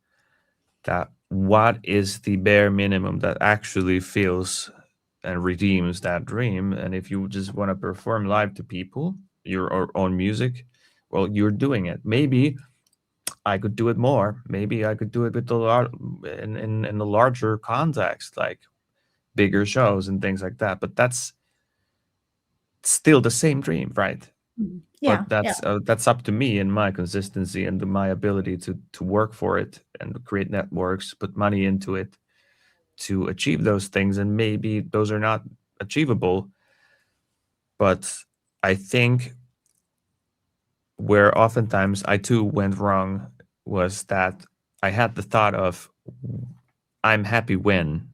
that what is the bare minimum that actually feels and redeems that dream, and if you just want to perform live to people your own music, well, you're doing it. Maybe I could do it more. Maybe I could do it with in the larger context, like bigger shows and things like that. But that's still the same dream, right? But Yeah, yeah, that's up to me and my consistency and my ability to work for it and create networks, put money into it to achieve those things. And maybe those are not achievable, but I think where oftentimes I too went wrong was that I had the thought of I'm happy when,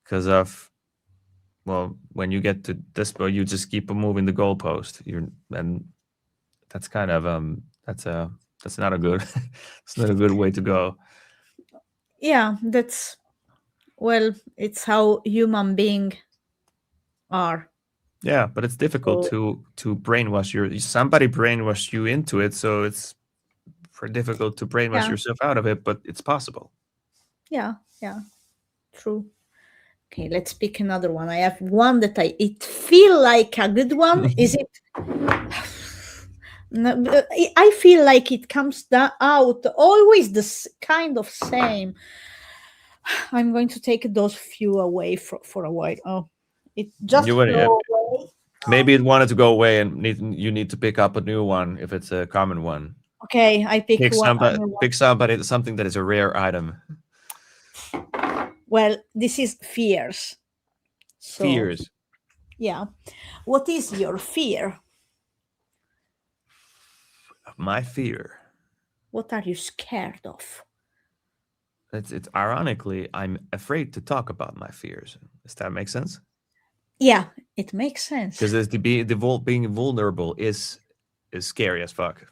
because of, well, when you get to this point, you just keep moving the goalpost. And that's kind of that's not a good it's not a good way to go. yeah. That's, well, it's how human being are. Yeah, but it's difficult So to brainwash somebody brainwashed you into it, so it's pretty difficult to brainwash yeah, yourself out of it, but it's possible. yeah, yeah. True. Okay, let's pick another one. I have one that it feel like a good one. Is it? No, I feel like it comes out always kind of same. I'm going to take those few away for a while. Oh, it You just would, flew away. maybe it wanted to go away and you need to pick up a new one if it's a common one. Okay, I pick Pick one. somebody, something that is a rare item. Well, this is fears. So Fears. yeah, what is your fear? My fear. What are you scared of? It's ironically, I'm afraid to talk about my fears. Does that make sense? Yeah, it makes sense. Because being vulnerable is scary as fuck.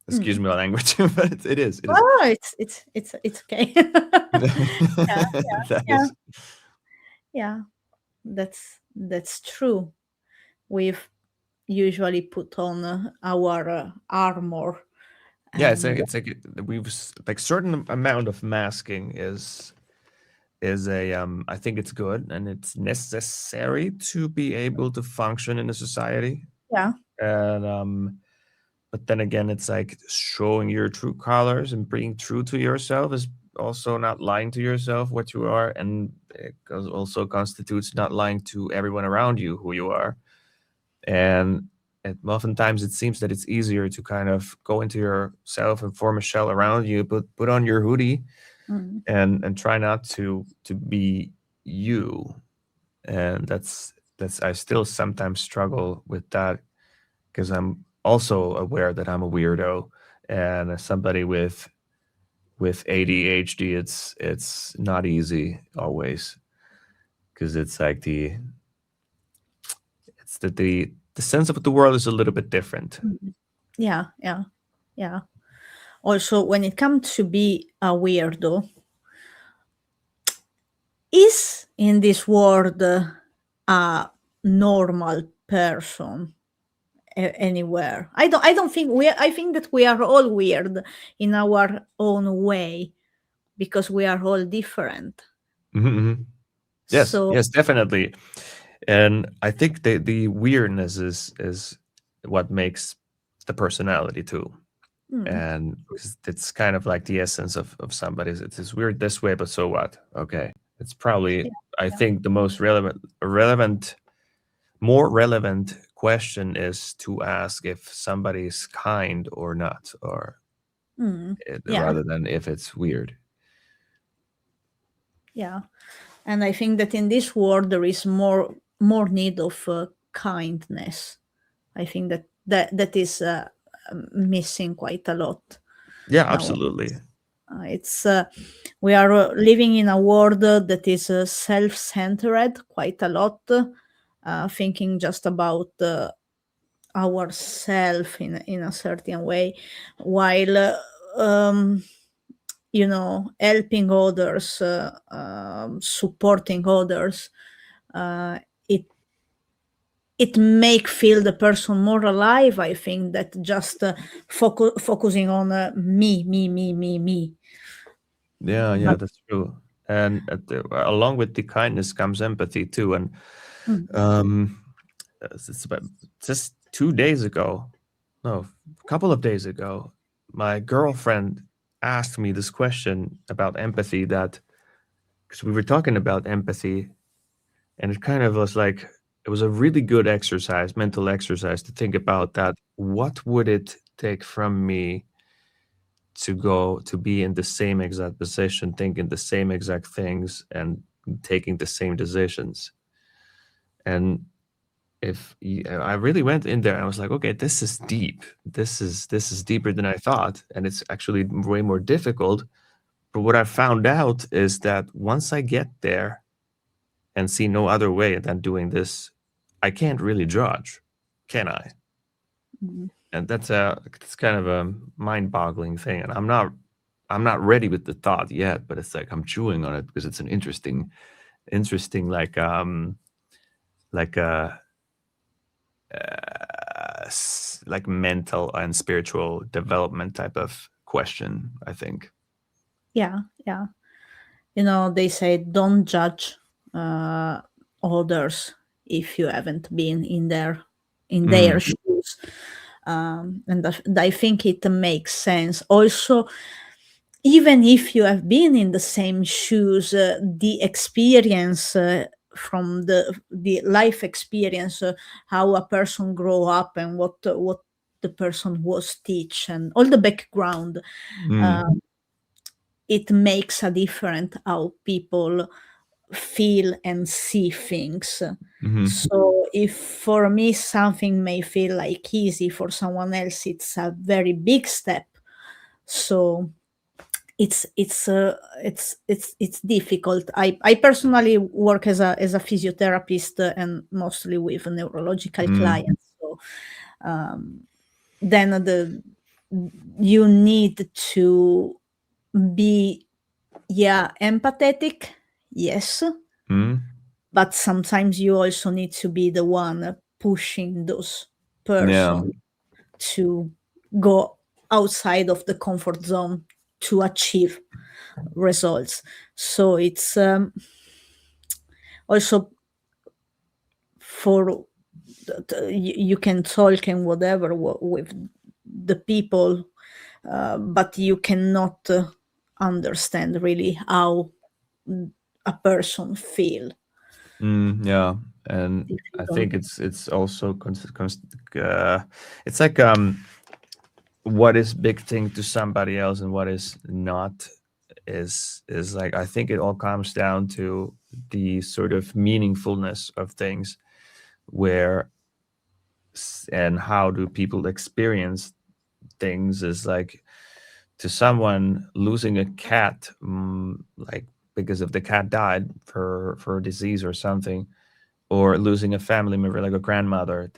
Excuse Mm. me, my language, but it is. It is. Oh, it's okay. Yeah, That yeah, is. yeah. That's true. We've usually put on our armor, Yeah, and it's like like certain amount of masking is a I think it's good and it's necessary to be able to function in a society. yeah, And but then again, it's like showing your true colors and being true to yourself is also not lying to yourself what you are, and it also constitutes not lying to everyone around you who you are. And oftentimes it seems that it's easier to kind of go into yourself and form a shell around you, but put on your hoodie mm, and try not to be you. And that's I still sometimes struggle with that because I'm also aware that I'm a weirdo, and as somebody with ADHD, it's not easy always because it's like the sense of the world is a little bit different. mm. Yeah, yeah, yeah. Also, when it comes to be a weirdo, is in this world a normal person anywhere? I don't think I think that we are all weird in our own way because we are all different. Mhm, mhm. Yes, So yes, definitely. And I think the weirdness is what makes the personality too. mm, And 'cause it's kind of like the essence of somebody's. It's weird this way, but so what? Okay, it's probably, yeah, I yeah. think, the most relevant, more relevant question is to ask if somebody is kind or not, or Yeah, rather than if it's weird. yeah. And I think that in this world there is more need of kindness. I think that is missing quite a lot Yeah, now. absolutely. It's we are living in a world that is self-centered quite a lot, thinking just about ourselves in a certain way, while helping others, supporting others, uh, it it make feel the person more alive, I think, that just focusing on me. Yeah, yeah, But that's true. And along with the kindness comes empathy too. And mm, um, it's about just 2 days ago, no, a couple of days ago, my girlfriend asked me this question about empathy. That because we were talking about empathy, and it kind of was like it was a really good exercise, mental exercise, to think about that. What would it take from me to go to be in the same exact position, thinking the same exact things, and taking the same decisions? And I really went in there and I was like, okay, this is deep. This is deeper than I thought, and it's actually way more difficult. But what I found out is that once I get there and see no other way than doing this, I can't really judge, can I? mm, And it's kind of a mind-boggling thing. And I'm not ready with the thought yet, but it's like I'm chewing on it because it's an interesting like like mental and spiritual development type of question, I think. yeah, yeah. They say don't judge uh, others if you haven't been in their Mm, shoes. And I think it makes sense. Also, even if you have been in the same shoes, the experience, from the life experience, how a person grow up and what the person was teach and all the background, mm, uh, it makes a difference how people feel and see things. mhm, So if for me something may feel like easy, for someone else it's a very big step. So it's difficult. I personally work as a physiotherapist, and mostly with neurological mm, clients. So then you need to be, yeah, empathetic, yes, mm, but sometimes you also need to be the one pushing those yeah. person to go outside of the comfort zone to achieve results. So it's also for you can talk and whatever with the people, but you cannot understand really how a person feel. Yeah, and If you I think don't. it's also it's like what is big thing to somebody else and what is not is like I think it all comes down to the sort of meaningfulness of things, where and how do people experience things is like to someone losing a cat, like because if the cat died for a disease or something, or losing a family member like a grandmother,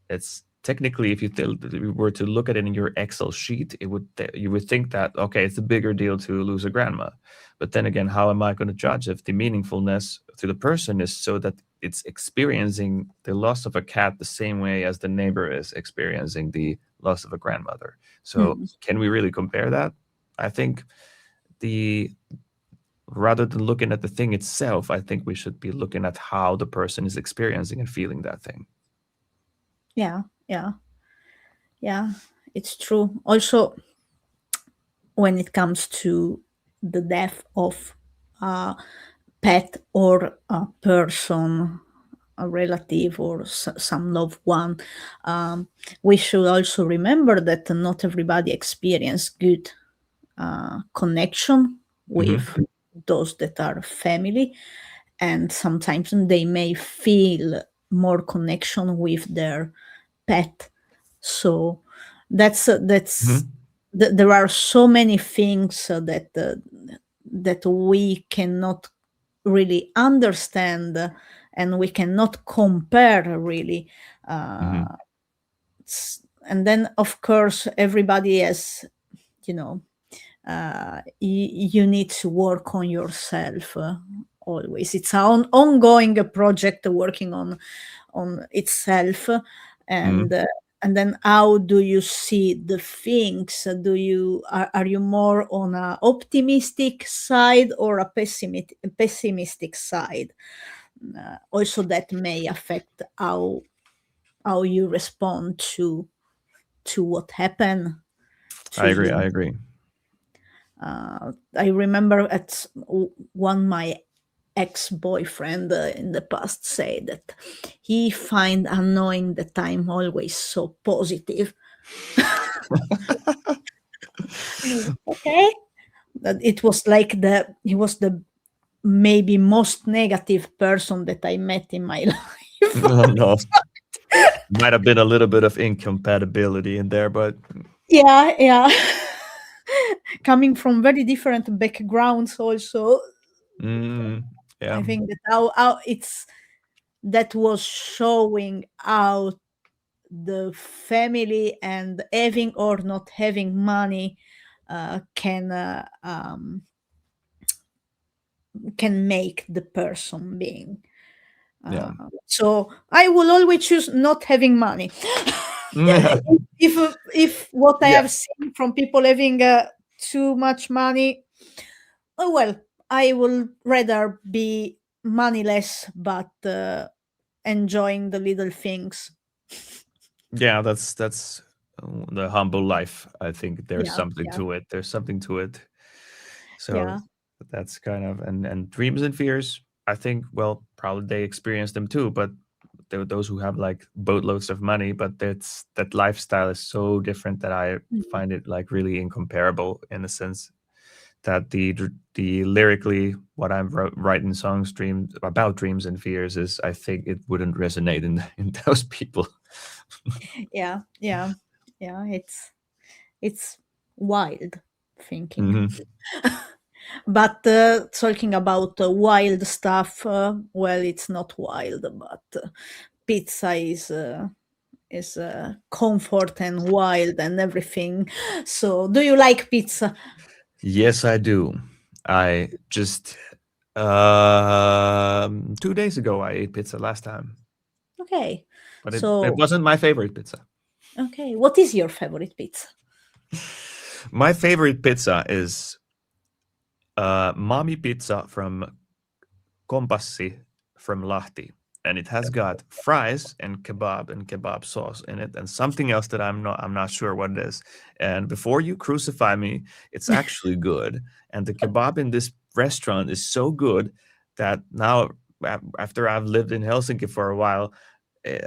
it's technically, if you were to look at it in your Excel sheet, you would think that okay, it's a bigger deal to lose a grandma. But then again, how am I going to judge if the meaningfulness to the person is so that it's experiencing the loss of a cat the same way as the neighbor is experiencing the loss of a grandmother? So Mm, can we really compare that? I think the rather than looking at the thing itself, I think we should be looking at how the person is experiencing and feeling that thing. yeah, yeah, yeah, it's true. Also, when it comes to the death of a pet or a person, a relative or some loved one, um, we should also remember that not everybody experience good connection Hmm. with those that are family, and sometimes they may feel more connection with their pet. So that's Hmm. there are so many things that we cannot really understand, and we cannot compare really, uh, Hmm. and then of course everybody has, you know, you need to work on yourself, always. It's an ongoing project, working on itself. Mm. and uh, and then how do you see the things? Are you more on a optimistic side or a pessimistic side? Also, that may affect how you respond to what happened to I agree. I you. agree. I remember one my ex-boyfriend in the past said that he find annoying that I'm always so positive. Okay, that it was like he was the maybe most negative person that I met in my life. No, no. Might have been a little bit of incompatibility in there, but Yeah, yeah. Coming from very different backgrounds, also, mm, I yeah, think that how it's that was showing how the family and having or not having money can make the person being. yeah. So I will always choose not having money. Yeah. If what I Yeah. have seen from people having too much money, oh well, I will rather be moneyless but enjoying the little things. Yeah, that's the humble life. I think there's Yeah, something yeah, to it. There's something to it. So yeah. that's kind of and dreams and fears. I think well, probably they experience them too, but there are those who have like boatloads of money, but that lifestyle is so different that I Mhm. find it like really incomparable in a sense that the lyrically what I'm writing songs dreams about dreams and fears is I think it wouldn't resonate in in those people. Yeah, yeah, yeah. It's wild thinking. Hmm. But talking about wild stuff, well, it's not wild, but pizza is comfort and wild and everything. So, do you like pizza? Yes, I do. I just 2 days ago I ate pizza last time, Okay. but it So, wasn't my favorite pizza. okay, what is your favorite pizza? My favorite pizza is mommy pizza from Kompassi from Lahti, and it has got fries and kebab sauce in it, and something else that I'm not sure what it is. And before you crucify me, it's actually good. And the kebab in this restaurant is so good that now, after I've lived in Helsinki for a while,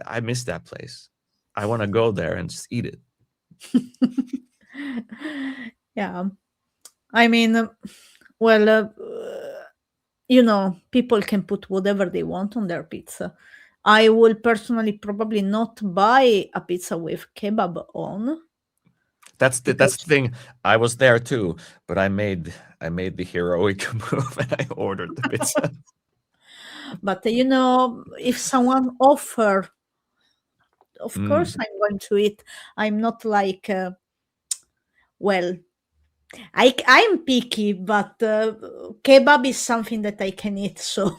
I miss that place. I want to go there and just eat it. Yeah. I mean, well, people can put whatever they want on their pizza. I will personally probably not buy a pizza with kebab on That's the because, thing. I was there too, but I made the heroic move and I ordered the pizza. but if someone offer, of Mm. course I'm going to eat. I'm not like, well, I'm picky, but kebab is something that I can eat, so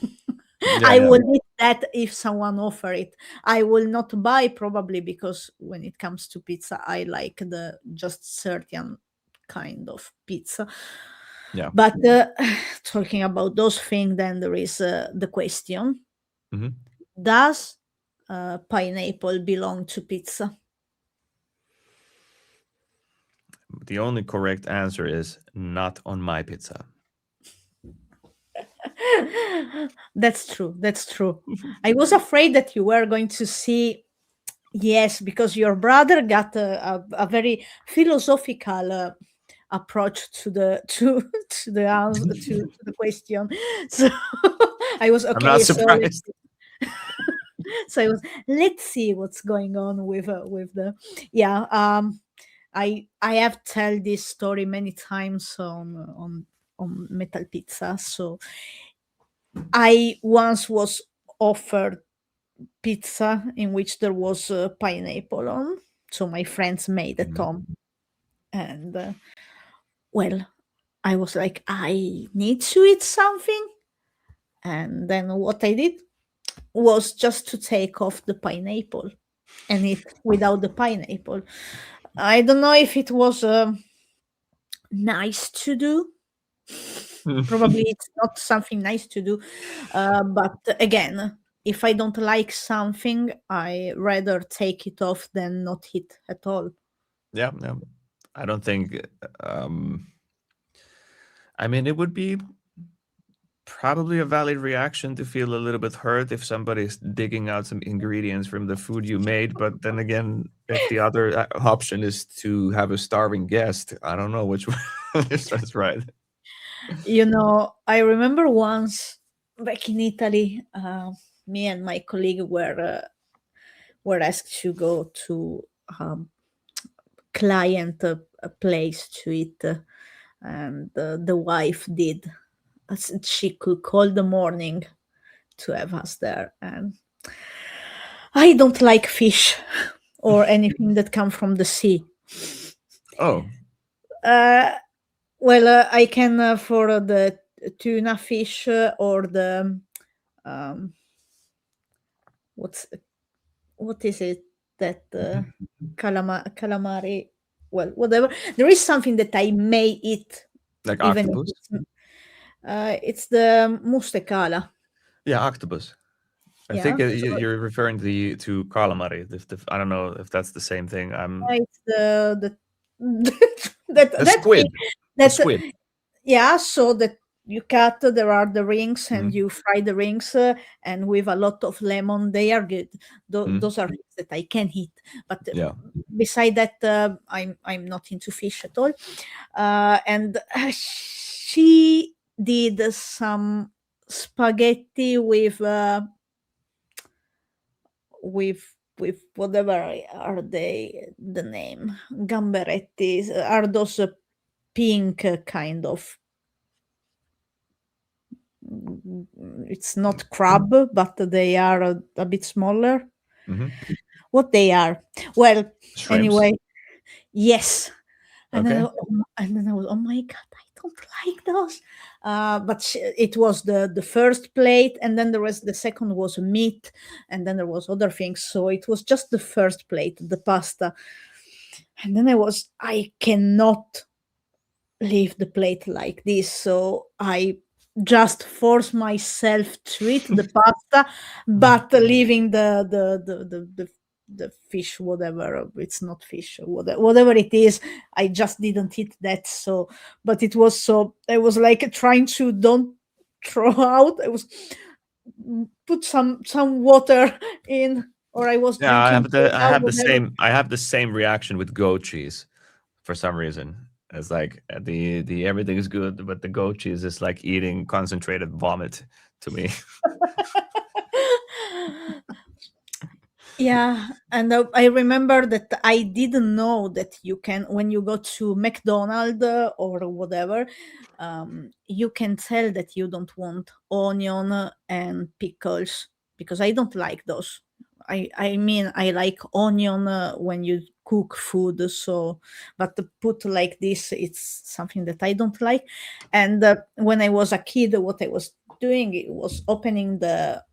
Yeah, I yeah, will eat that if someone offer it. I will not buy probably because when it comes to pizza, I like the just certain kind of pizza. yeah. But talking about those things, then there is the question: Mhm. does pineapple belong to pizza? The only correct answer is not on my pizza. That's true. That's true. I was afraid that you were going to see yes, because your brother got a very philosophical approach to the to the answer to the question. So I was I'm not okay. So surprised. I was let's see what's going on with the yeah. I have tell this story many times on Metal Pizza. So I once was offered pizza in which there was pineapple on. So my friends made at home, and well, I was like, I need to eat something, and then what I did was just to take off the pineapple and eat without the pineapple. I don't know if it was nice to do. Probably it's not something nice to do, but again, if I don't like something, I rather take it off than not eat at all. Yeah, yeah. I don't think. Um, I mean, it would be probably a valid reaction to feel a little bit hurt if somebody's digging out some ingredients from the food you made. But then again, if the other option is to have a starving guest, I don't know which one is that's right. I remember once back in Italy, me and my colleague were asked to go to client a place to eat, and the wife did. She cook all the morning to have us there, and I don't like fish or anything that come from the sea. Oh, Uh, I can for the tuna fish or the um, what's what is it that calamari? Well, whatever. There is something that I may eat, like even if octopus? it's the mustekala. Yeah, octopus. I Yeah, think you're referring to calamari. I don't know if that's the same thing. it's the that A that squid. thing A that squid. yeah, so that you cut, there are the rings and Mm, you fry the rings, and with a lot of lemon, they are good. mm, Those are things that I can eat, but yeah. beside that, I'm not into fish at all. And she did some spaghetti with whatever are they the name, gamberetti, are those pink kind of, it's not crab, but they are a bit smaller. Hmm. What they are? Well, Shrimps. anyway, yes. And then, Okay. and then I was, oh my god, I don't like those. But it was the first plate, and then the second was meat, and then there was other things. So it was just the first plate, the pasta, and then I cannot leave the plate like this. So I just force myself to eat the pasta, but leaving the fish, whatever it's not fish, whatever it is, I just didn't eat that. So, but it was so, I was like trying to don't throw out. I was put some water in, or I was Yeah, drinking soda, whatever. I have the same reaction with goat cheese for some reason. It's like the everything is good, but the goat cheese is like eating concentrated vomit to me. Yeah, and I remember that I didn't know that you can, when you go to McDonald's or whatever, you can tell that you don't want onion and pickles, because I don't like those. I mean, I like onion when you cook food, so, but to put like this, it's something that I don't like. And when I was a kid, what I was doing, it was opening the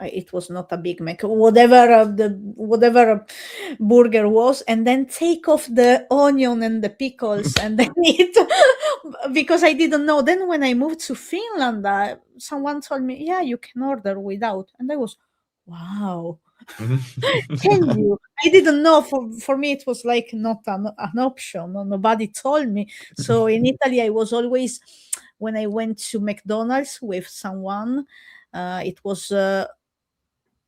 it was not a Big Mac, whatever whatever burger was, and then take off the onion and the pickles and then eat, because I didn't know. Then when I moved to Finland, someone told me, "Yeah, you can order without," and I was, "Wow, can you?" I didn't know. For me, it was like not an option. No, nobody told me. So in Italy, I was always, when I went to McDonald's with someone, it was.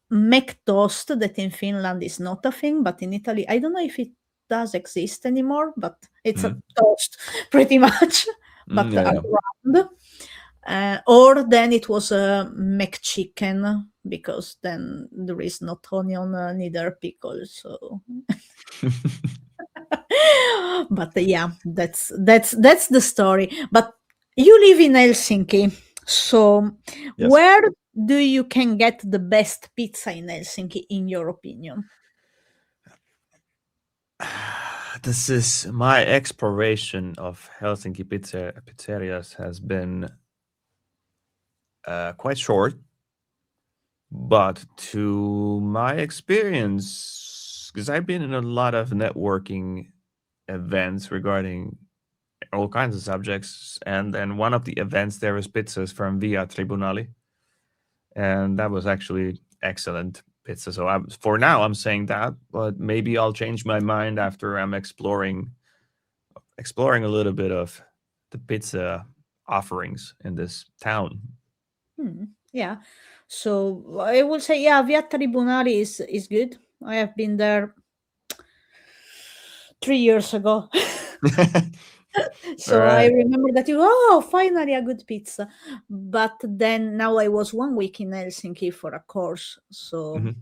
McToast, that in Finland is not a thing, but in Italy, I don't know if it does exist anymore, but it's a Mhm. toast pretty much, but Yeah, yeah. around. Or then it was a McChicken, because then there is not onion, neither pickle. So, but yeah, that's the story. But you live in Helsinki, so Yes. where do you can get the best pizza in Helsinki, in your opinion? This is my exploration of Helsinki pizzerias has been quite short, but to my experience, because I've been in a lot of networking events regarding all kinds of subjects, and one of the events there was pizzas from Via Tribunali, and that was actually excellent pizza. So for now I'm saying that, but maybe I'll change my mind after I'm exploring a little bit of the pizza offerings in this town. Yeah. So I will say, yeah, Via Tribunali is good. I have been there 3 years ago. All So I right. remember that oh, finally a good pizza. But then now I was 1 week in Helsinki for a course. So Mhm.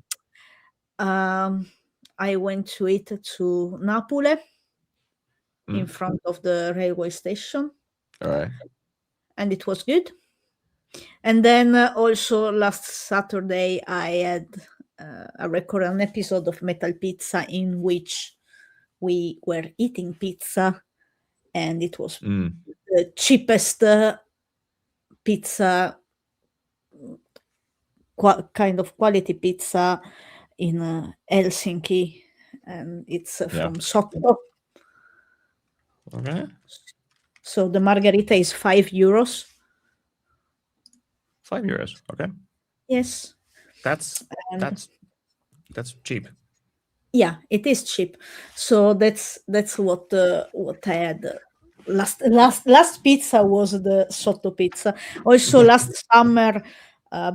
um, I went to it to Napoli in Mhm. front of the railway station, All right. and it was good. And then also last Saturday, I had a recurrent episode of Metal Pizza in which we were eating pizza, and it was Mm. the cheapest pizza, kind of quality pizza in Helsinki, and it's Yeah. from Sotto. Okay. So the margarita is €5. 5 euros. Okay. Yes, That's and that's that's cheap. yeah, it is cheap. So that's what I had. Last pizza was the Sotto pizza. Also last summer,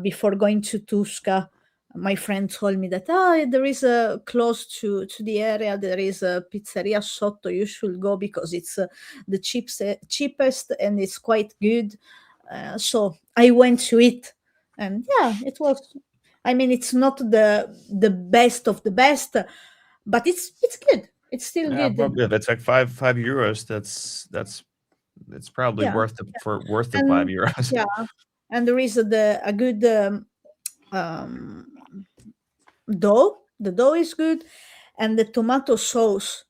before going to Tusca, my friend told me that there is a close to the area there is a pizzeria Sotto. You should go because it's the cheapest and it's quite good. So I went to it, and yeah, it was. I mean, it's not the best of the best, but it's good. It's still Yeah, good. probably. That's like five euros. That's it's probably Yeah, worth the five and euros. yeah, and there is a good um, dough. The dough is good, and the tomato sauce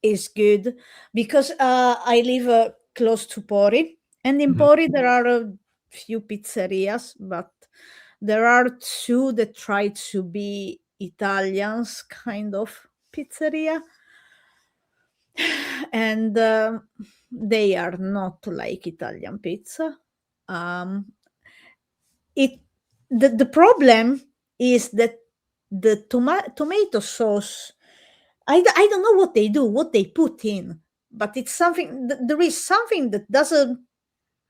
is good because I live close to Pori, and in Mhm. Pori there are a few pizzerias, but there are two that try to be Italians kind of pizzeria, and they are not like Italian pizza. Um, it the problem is that the tomato sauce. I don't know what they do, what they put in, but it's something. There is something that doesn't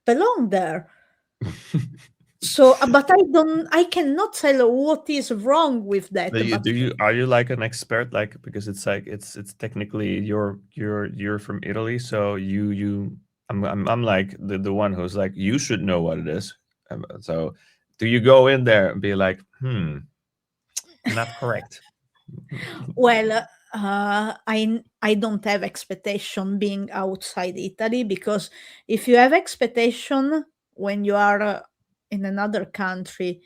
belong there. So, but I don't. I cannot tell what is wrong with that. But Do you are you like an expert, like, because it's like it's technically you're from Italy, so I'm like the one who's like, you should know what it is. So do you go in there and be like, not correct? well, I don't have expectation being outside Italy, because if you have expectation when you are in another country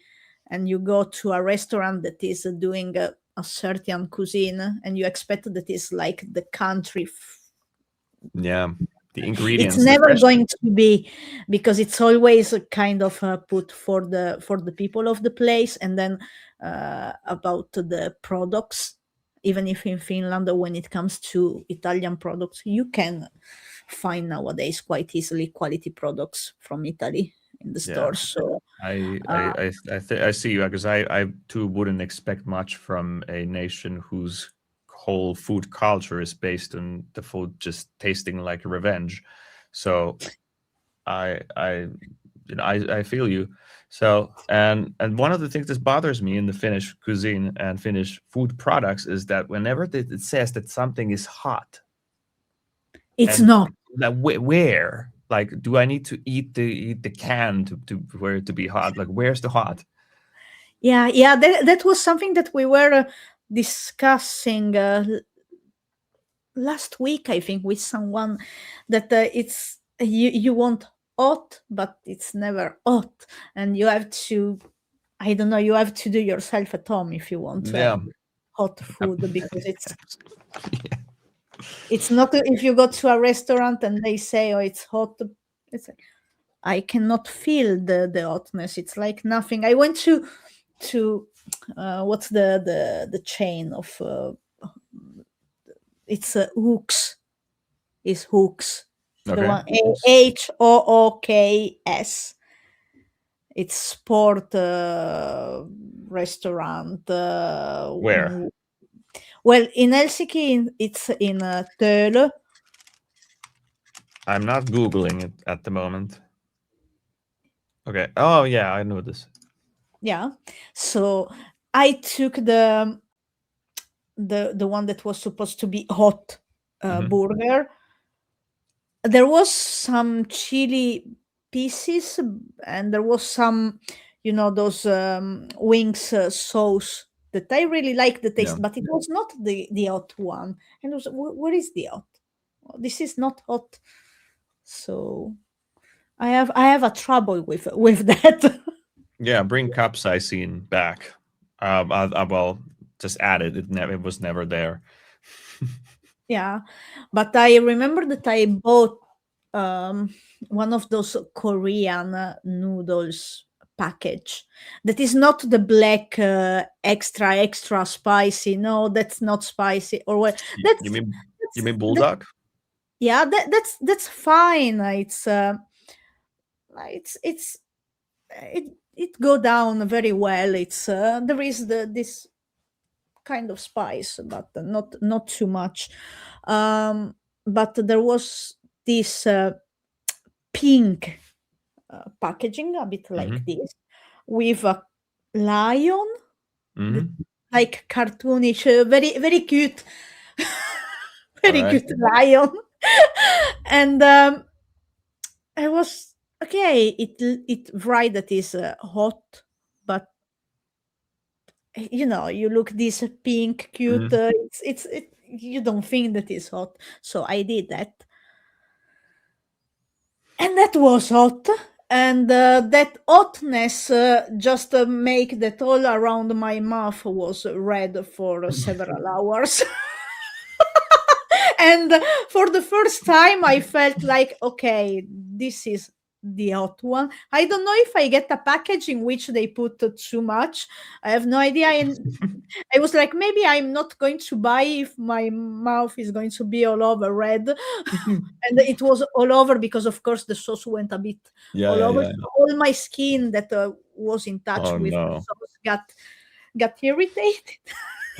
and you go to a restaurant that is doing a certain cuisine and you expect that is like the country, Yeah, the it's ingredients, the never freshness. going to be, because it's always a kind of put for the people of the place, and then about the products. Even if in Finland, when it comes to Italian products, you can find nowadays quite easily quality products from Italy in the Yeah, stores. So I see you, because I too wouldn't expect much from a nation whose whole food culture is based on the food just tasting like revenge. So I I feel you. So and one of the things that bothers me in the Finnish cuisine and Finnish food products is that whenever it says that something is hot, it's and not. that where, like, do I need to eat the can to for it to be hot? Like, where's the hot? Yeah, yeah, that was something that we were discussing last week, I think, with someone, that it's you want hot, but it's never hot, and you have to, I don't know, you have to do yourself at home if you want to have Yeah. hot food, because it's Yeah. It's not if you go to a restaurant and they say, "Oh, it's hot." It's like, I cannot feel the hotness. It's like nothing. I went to what's the chain of it's Hooks. Is Hooks the Okay. one Hooks? It's sport restaurant Where? well, in Helsinki, it's in Töölö. I'm not Googling it at the moment. Okay. Oh yeah, I know this. Yeah. So I took the one that was supposed to be hot Mhm. burger. There was some chili pieces, and there was some, those wings sauce that I really like the Yeah. taste, but it was not the hot one. And it was, what is the hot? This is not hot. So I have a trouble with that. Yeah, bring capsaicin back. Well, just add it. It was never there. Yeah, but I remember that I bought um, one of those Korean noodles package that is not the black extra spicy. No, that's not spicy. Or what? You That's mean that, bulldog? yeah. That's fine. It's it go down very well. It's there is this kind of spice, but not too much. But there was this pink packaging, a bit like Mm-hmm. this, with a lion, that, Mm-hmm. like cartoonish, very very cute, All very right. cute lion, and I was okay. It right that is hot, but you look this pink cute. Mm-hmm. You don't think that is hot, so I did that, and that was hot. And that hotness just make that all around my mouth was red for several hours. And for the first time I felt like, okay, this is the hot one. I don't know if I get a package in which they put too much. I have no idea. And I was like, maybe I'm not going to buy if my mouth is going to be all over red. And it was all over because, of course, the sauce went a bit Yeah, all yeah, over. yeah. So all my skin that was in touch Oh with the no. sauce got irritated.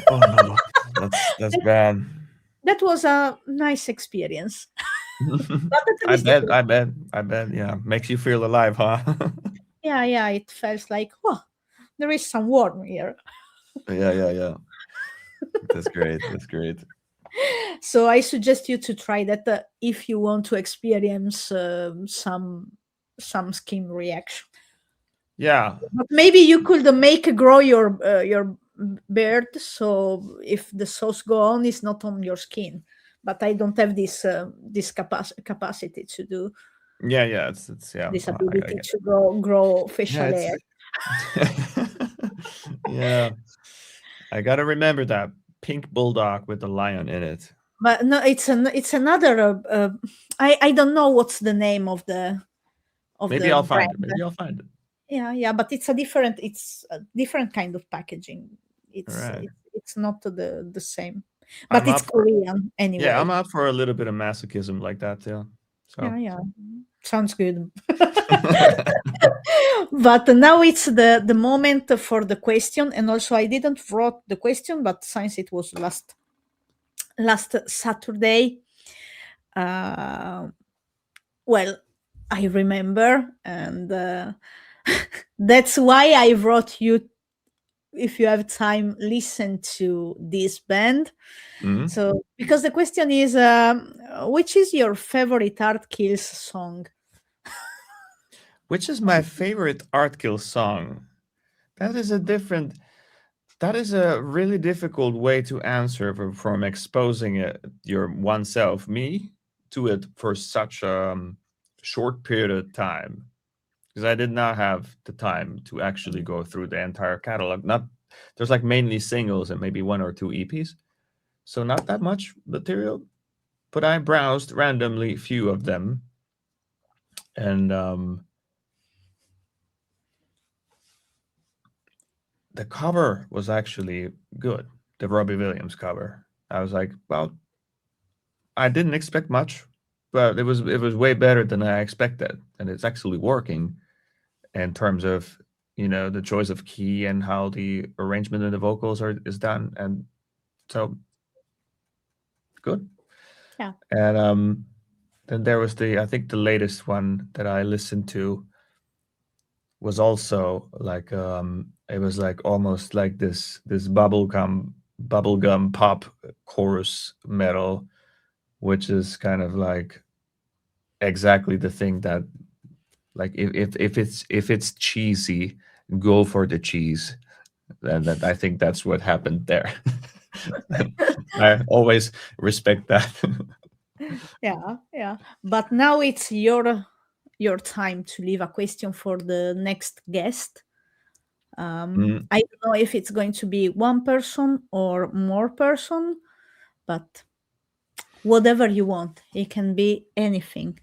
Oh no. That's that, bad. that was a nice experience, but at I least it bet. was. I bet. I bet. Yeah, makes you feel alive, huh? Yeah, yeah. It felt like, oh, there is some warm here. Yeah, yeah, yeah. That's great. That's great. So I suggest you to try that if you want to experience some skin reaction. Yeah, But maybe you could make grow your beard, so if the sauce go on, it's not on your skin. But I don't have this capacity to do yeah, yeah. It's yeah. this I ability get to grow Yeah, facial hair. it's yeah. I gotta remember that pink bulldog with the lion in it. But no, it's another. I don't know what's the name of Maybe the I'll find brand. it. Maybe I'll find it. Yeah, yeah, but it's a different kind of packaging. All It's right. it's not the same, but I'm it's up for Korean Yeah, I'm anyway. up for a little bit of masochism like that too. Yeah, So yeah, sounds good. But now it's the moment for the question, and also I didn't wrote the question, but since it was last Saturday, uh, well, I remember, and that's why I wrote you. If you have time, listen to this band. Mhm. So, because the question is, which is your favorite Art Kills song? Which is my favorite Artkill song? That is a different that is a really difficult way to answer from exposing your oneself, me, to it for such a short period of time. Because I did not have the time to actually go through the entire catalog. Not There's like mainly singles and maybe one or two EPs, so not that much material. but I browsed randomly few of them, and the cover was actually good. The Robbie Williams cover. I was like, well, I didn't expect much, but it was way better than I expected, and it's actually working in terms of the choice of key and how the arrangement of the vocals is done, and so good. Yeah. And then there was I think the latest one that I listened to was also like it was like almost like this bubblegum pop chorus metal, which is kind of like exactly the thing that, like, if it's cheesy, go for the cheese. And that, I think that's what happened there. I always respect that. Yeah, yeah. But now it's your time to leave a question for the next guest. Mm, I don't know if it's going to be one person or more person, but whatever you want. It can be anything.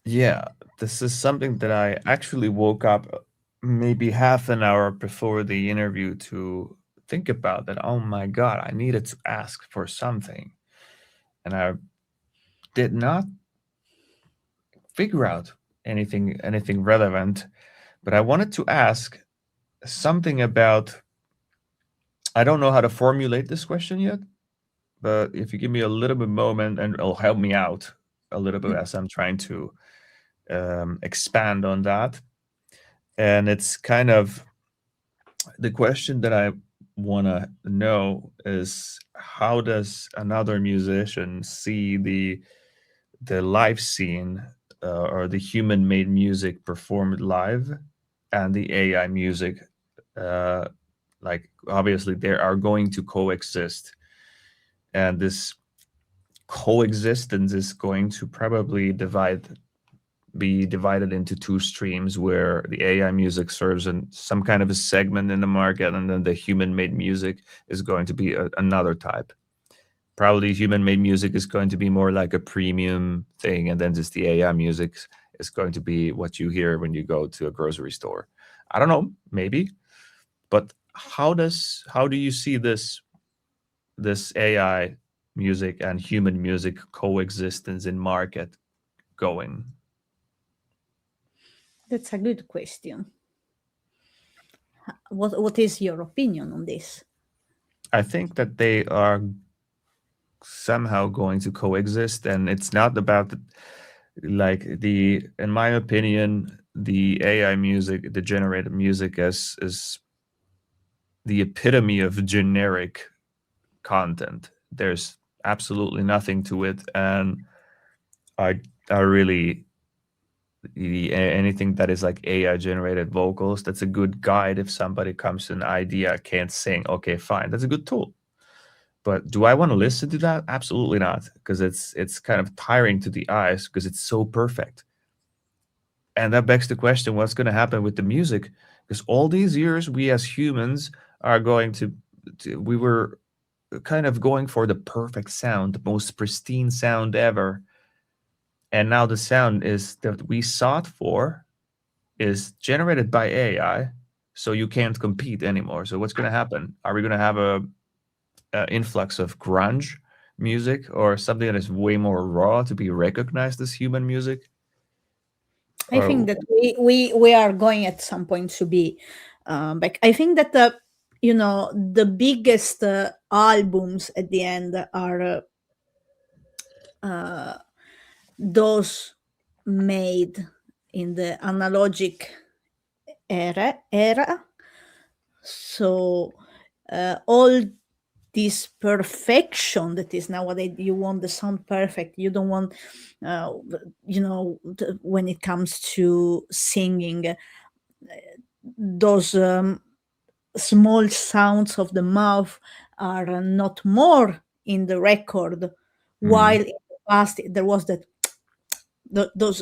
yeah, this is something that I actually woke up maybe half an hour before the interview to think about. That, oh my God, I needed to ask for something. And I did not figure out anything relevant, but I wanted to ask something about, I don't know how to formulate this question yet, but if you give me a little bit moment and it'll help me out a little bit as I'm trying to expand on that. And it's kind of the question that I want to know is, how does another musician see the live scene, or the human made music performed live, and the AI music? Uh, like, obviously they are going to coexist, and this coexistence is going to probably be divided into two streams, where the AI music serves in some kind of a segment in the market, and then the human made music is going to be another type. Probably human made music is going to be more like a premium thing, and then just the AI music is going to be what you hear when you go to a grocery store. I don't know, maybe, but how do you see this AI music and human music coexistence in market going? That's a good question. What is your opinion on this? I think that they are somehow going to coexist, and it's not about like, in my opinion, the AI music, the generated music, is the epitome of generic content. There's absolutely nothing to it, and I really, anything that is like AI generated vocals, that's a good guide if somebody comes to an idea, can't sing. Okay, fine, that's a good tool. But do I want to listen to that? Absolutely not, because it's kind of tiring to the eyes because it's so perfect. And that begs the question, what's going to happen with the music? Because all these years, we as humans are going we were kind of going for the perfect sound, the most pristine sound ever. And now the sound is that we sought for is generated by AI, so you can't compete anymore. So what's going to happen? Are we going to have a influx of grunge music, or something that is way more raw to be recognized as human music? I think Or that we are going at some point to be back. I think that the biggest albums at the end are those made in the analogic era. So all this perfection that is nowadays, you want the sound perfect, you don't want uh, when it comes to singing, those small sounds of the mouth are not more in the record, while mm, in the past there was that those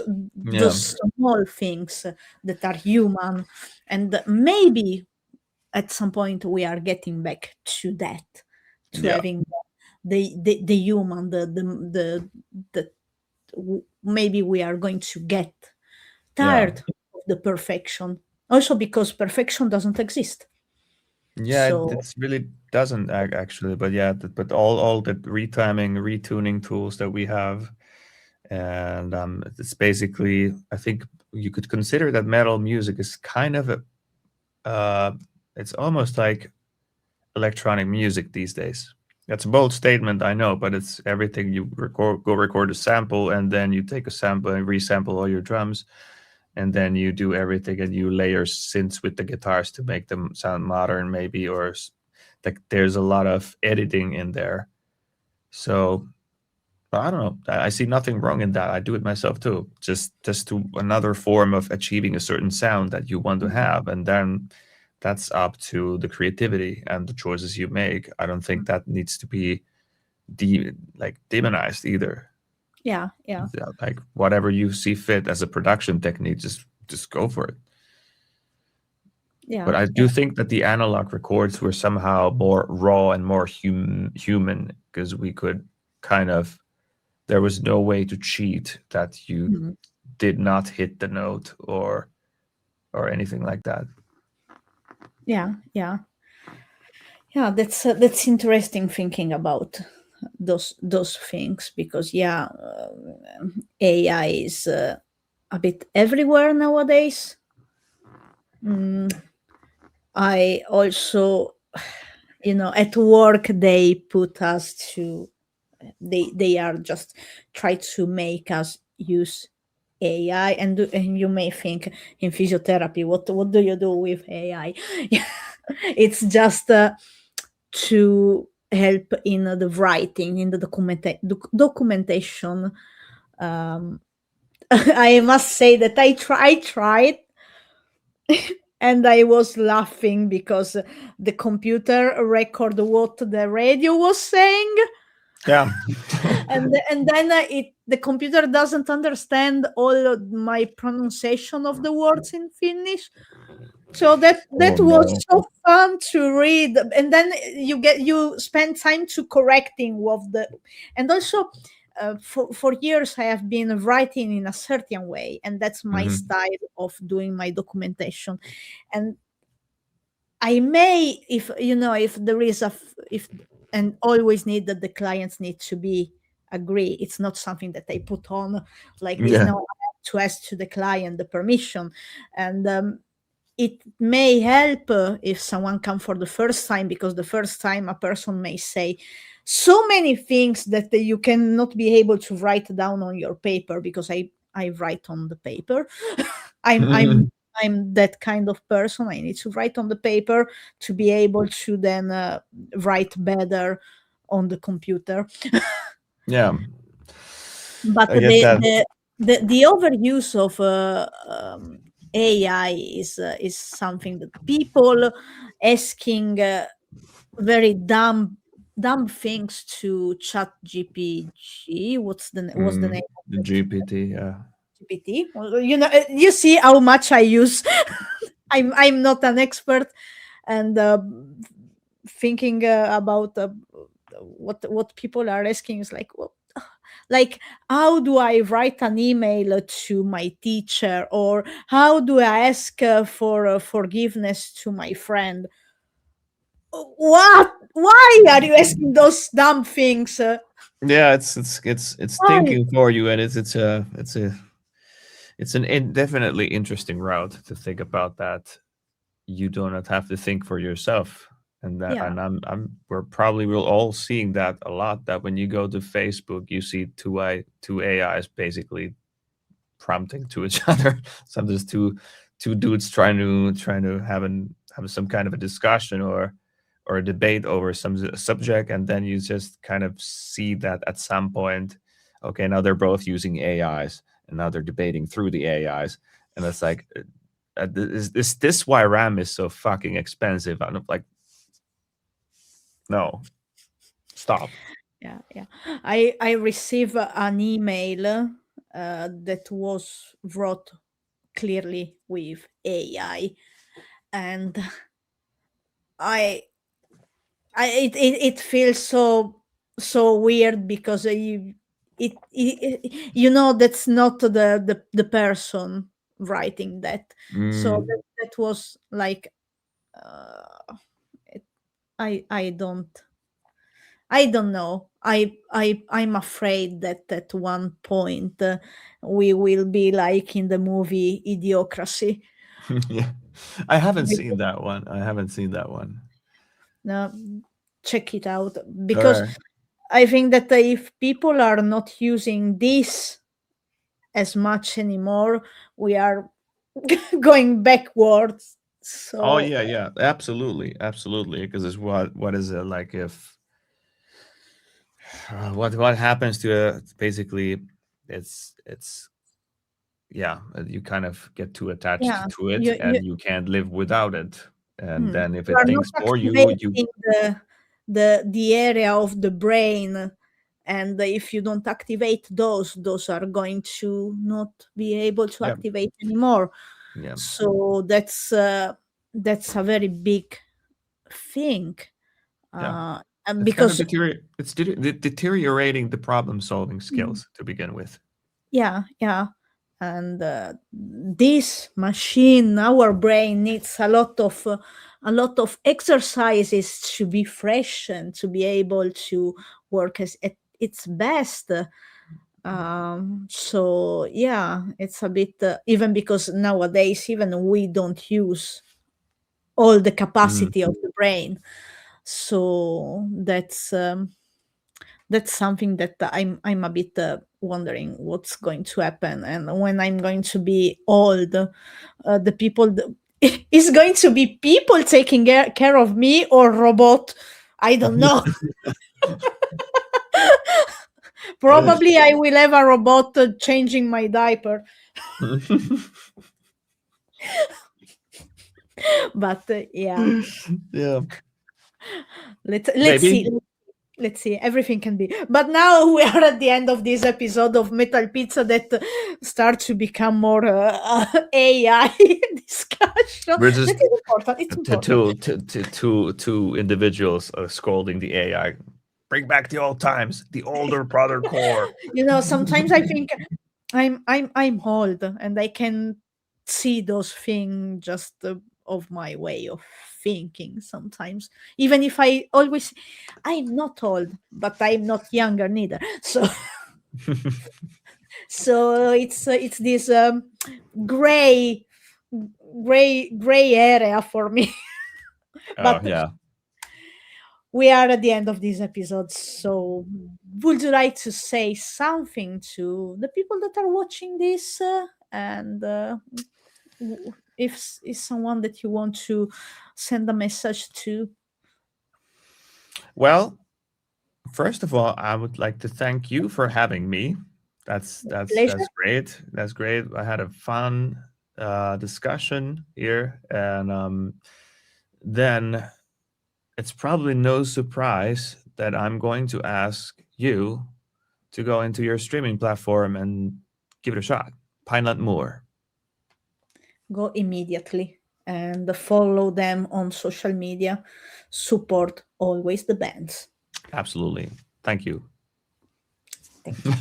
yeah, small things that are human, and maybe at some point we are getting back to that, to yeah, having that. the human, the maybe we are going to get Yeah. tired of the perfection. Also because perfection doesn't exist. Yeah, So it's really doesn't actually, but yeah, but all the retiming, retuning tools that we have, and it's basically, I think you could consider that metal music is kind of a, uh, it's almost like electronic music these days. That's a bold statement, I know, but it's everything. You record a sample, and then you take a sample and resample all your drums, and then you do everything, and you layer synths with the guitars to make them sound modern, maybe, or like there's a lot of editing in there. So I don't know. I see nothing wrong in that. I do it myself too. Just to another form of achieving a certain sound that you want to have, and then that's up to the creativity and the choices you make. I don't think that needs to be demonized either. yeah, yeah, Yeah, like whatever you see fit as a production technique, just go for it. yeah, But I yeah. do think that the analog records were somehow more raw and more human, because we could kind of, there was no way to cheat that you Mhm. did not hit the note or anything like that. Yeah, yeah, yeah. That's interesting thinking about those things because yeah, AI is a bit everywhere nowadays. Mm, I also, at work they put us to they are just try to make us use AI and you may think in physiotherapy what do you do with AI? It's just to help in the writing in the documentation. um, I must say that I tried and I was laughing because the computer record what the radio was saying, Yeah. and then the computer doesn't understand all of my pronunciation of the words in Finnish. So that Oh was no. so fun to read, and then you spend time to correcting what the and also. For years, I have been writing in a certain way, and that's my Hmm. style of doing my documentation. And I may, if if there is if and always need that the clients need to be agree. It's not something that they put on like this. Yeah. No, I have to ask to the client the permission, and it may help if someone come for the first time because the first time a person may say so many things that you cannot be able to write down on your paper because I write on the paper. i'm i'm Mhm. I'm that kind of person. I need to write on the paper to be able to then write better on the computer. Yeah. But I get that. the overuse of AI is something that people asking very dumb things to Chat GPG. What's the name of The it? GPT, yeah. GPT. Well, you see how much I use. I'm not an expert, and thinking about what people are asking is like, well, like how do I write an email to my teacher, or how do I ask for forgiveness to my friend? What? Why are you asking those dumb things? Yeah, it's Why? thinking for you, and it's an definitely interesting route to think about that. You do not have to think for yourself, and that, Yeah. and we're probably will all seeing that a lot. That when you go to Facebook, you see two AIs basically prompting to each other. Sometimes two dudes trying to have some kind of a discussion or a debate over some subject, and then you just kind of see that at some point, okay, now they're both using AIs, and now they're debating through the AIs, and it's like, is this why RAM is so fucking expensive? And I'm like, no, stop. Yeah, yeah. I received an email that was wrote clearly with AI, and I it feels so so weird because you know that's not the person writing that. So Mm. that was like it, I don't know. I'm afraid that at one point we will be like in the movie Idiocracy. Yeah. I haven't seen that one. I haven't seen that one. No, check it out All because right. I think that if people are not using this as much anymore, we are going backwards. Oh So yeah, yeah, absolutely, absolutely. Because it's what is it like if what happens to basically it's yeah, you kind of get too attached yeah, to it and you can't live without it. And then if you it are not thinks for you, you activating the area of the brain, and if you don't activate those are going to not be able to yeah, activate anymore. yeah, So that's a very big thing, yeah. and It's kind of because deteriorating the problem solving mm, skills to begin with. yeah, yeah, and this machine, our brain needs a lot of exercises to be fresh and to be able to work as at its best. So yeah, it's a bit even because nowadays even we don't use all the Mm, capacity of the brain. So that's something that I'm a bit wondering what's going to happen, and when I'm going to be old, the people is going to be people taking care of me or robot. I don't know. Probably I will have a robot changing my diaper, but yeah, yeah, let's maybe. see. Let's see, everything can be. But now we are at the end of this episode of Metal Pizza that starts to become more AI discussion. We're That just is important. It's important. two individuals scolding the AI. Bring back the old times, the older brother core. Sometimes I think I'm old and I can see those things just of my way of thinking sometimes. Even if I'm not old, but I'm not younger neither. So it's this gray gray area for me. Oh But yeah. we are at the end of this episode, so would you like to say something to the people that are watching this, and if is someone that you want to send a message to? Well, first of all, I would like to thank you for having me. That's Pleasure. great. That's great. I had a fun discussion here, and then it's probably no surprise that I'm going to ask you to go into your streaming platform and give it a shot. Pineland Moor. Go immediately and follow them on social media. Support always the bands. Absolutely. Thank you. Thank you.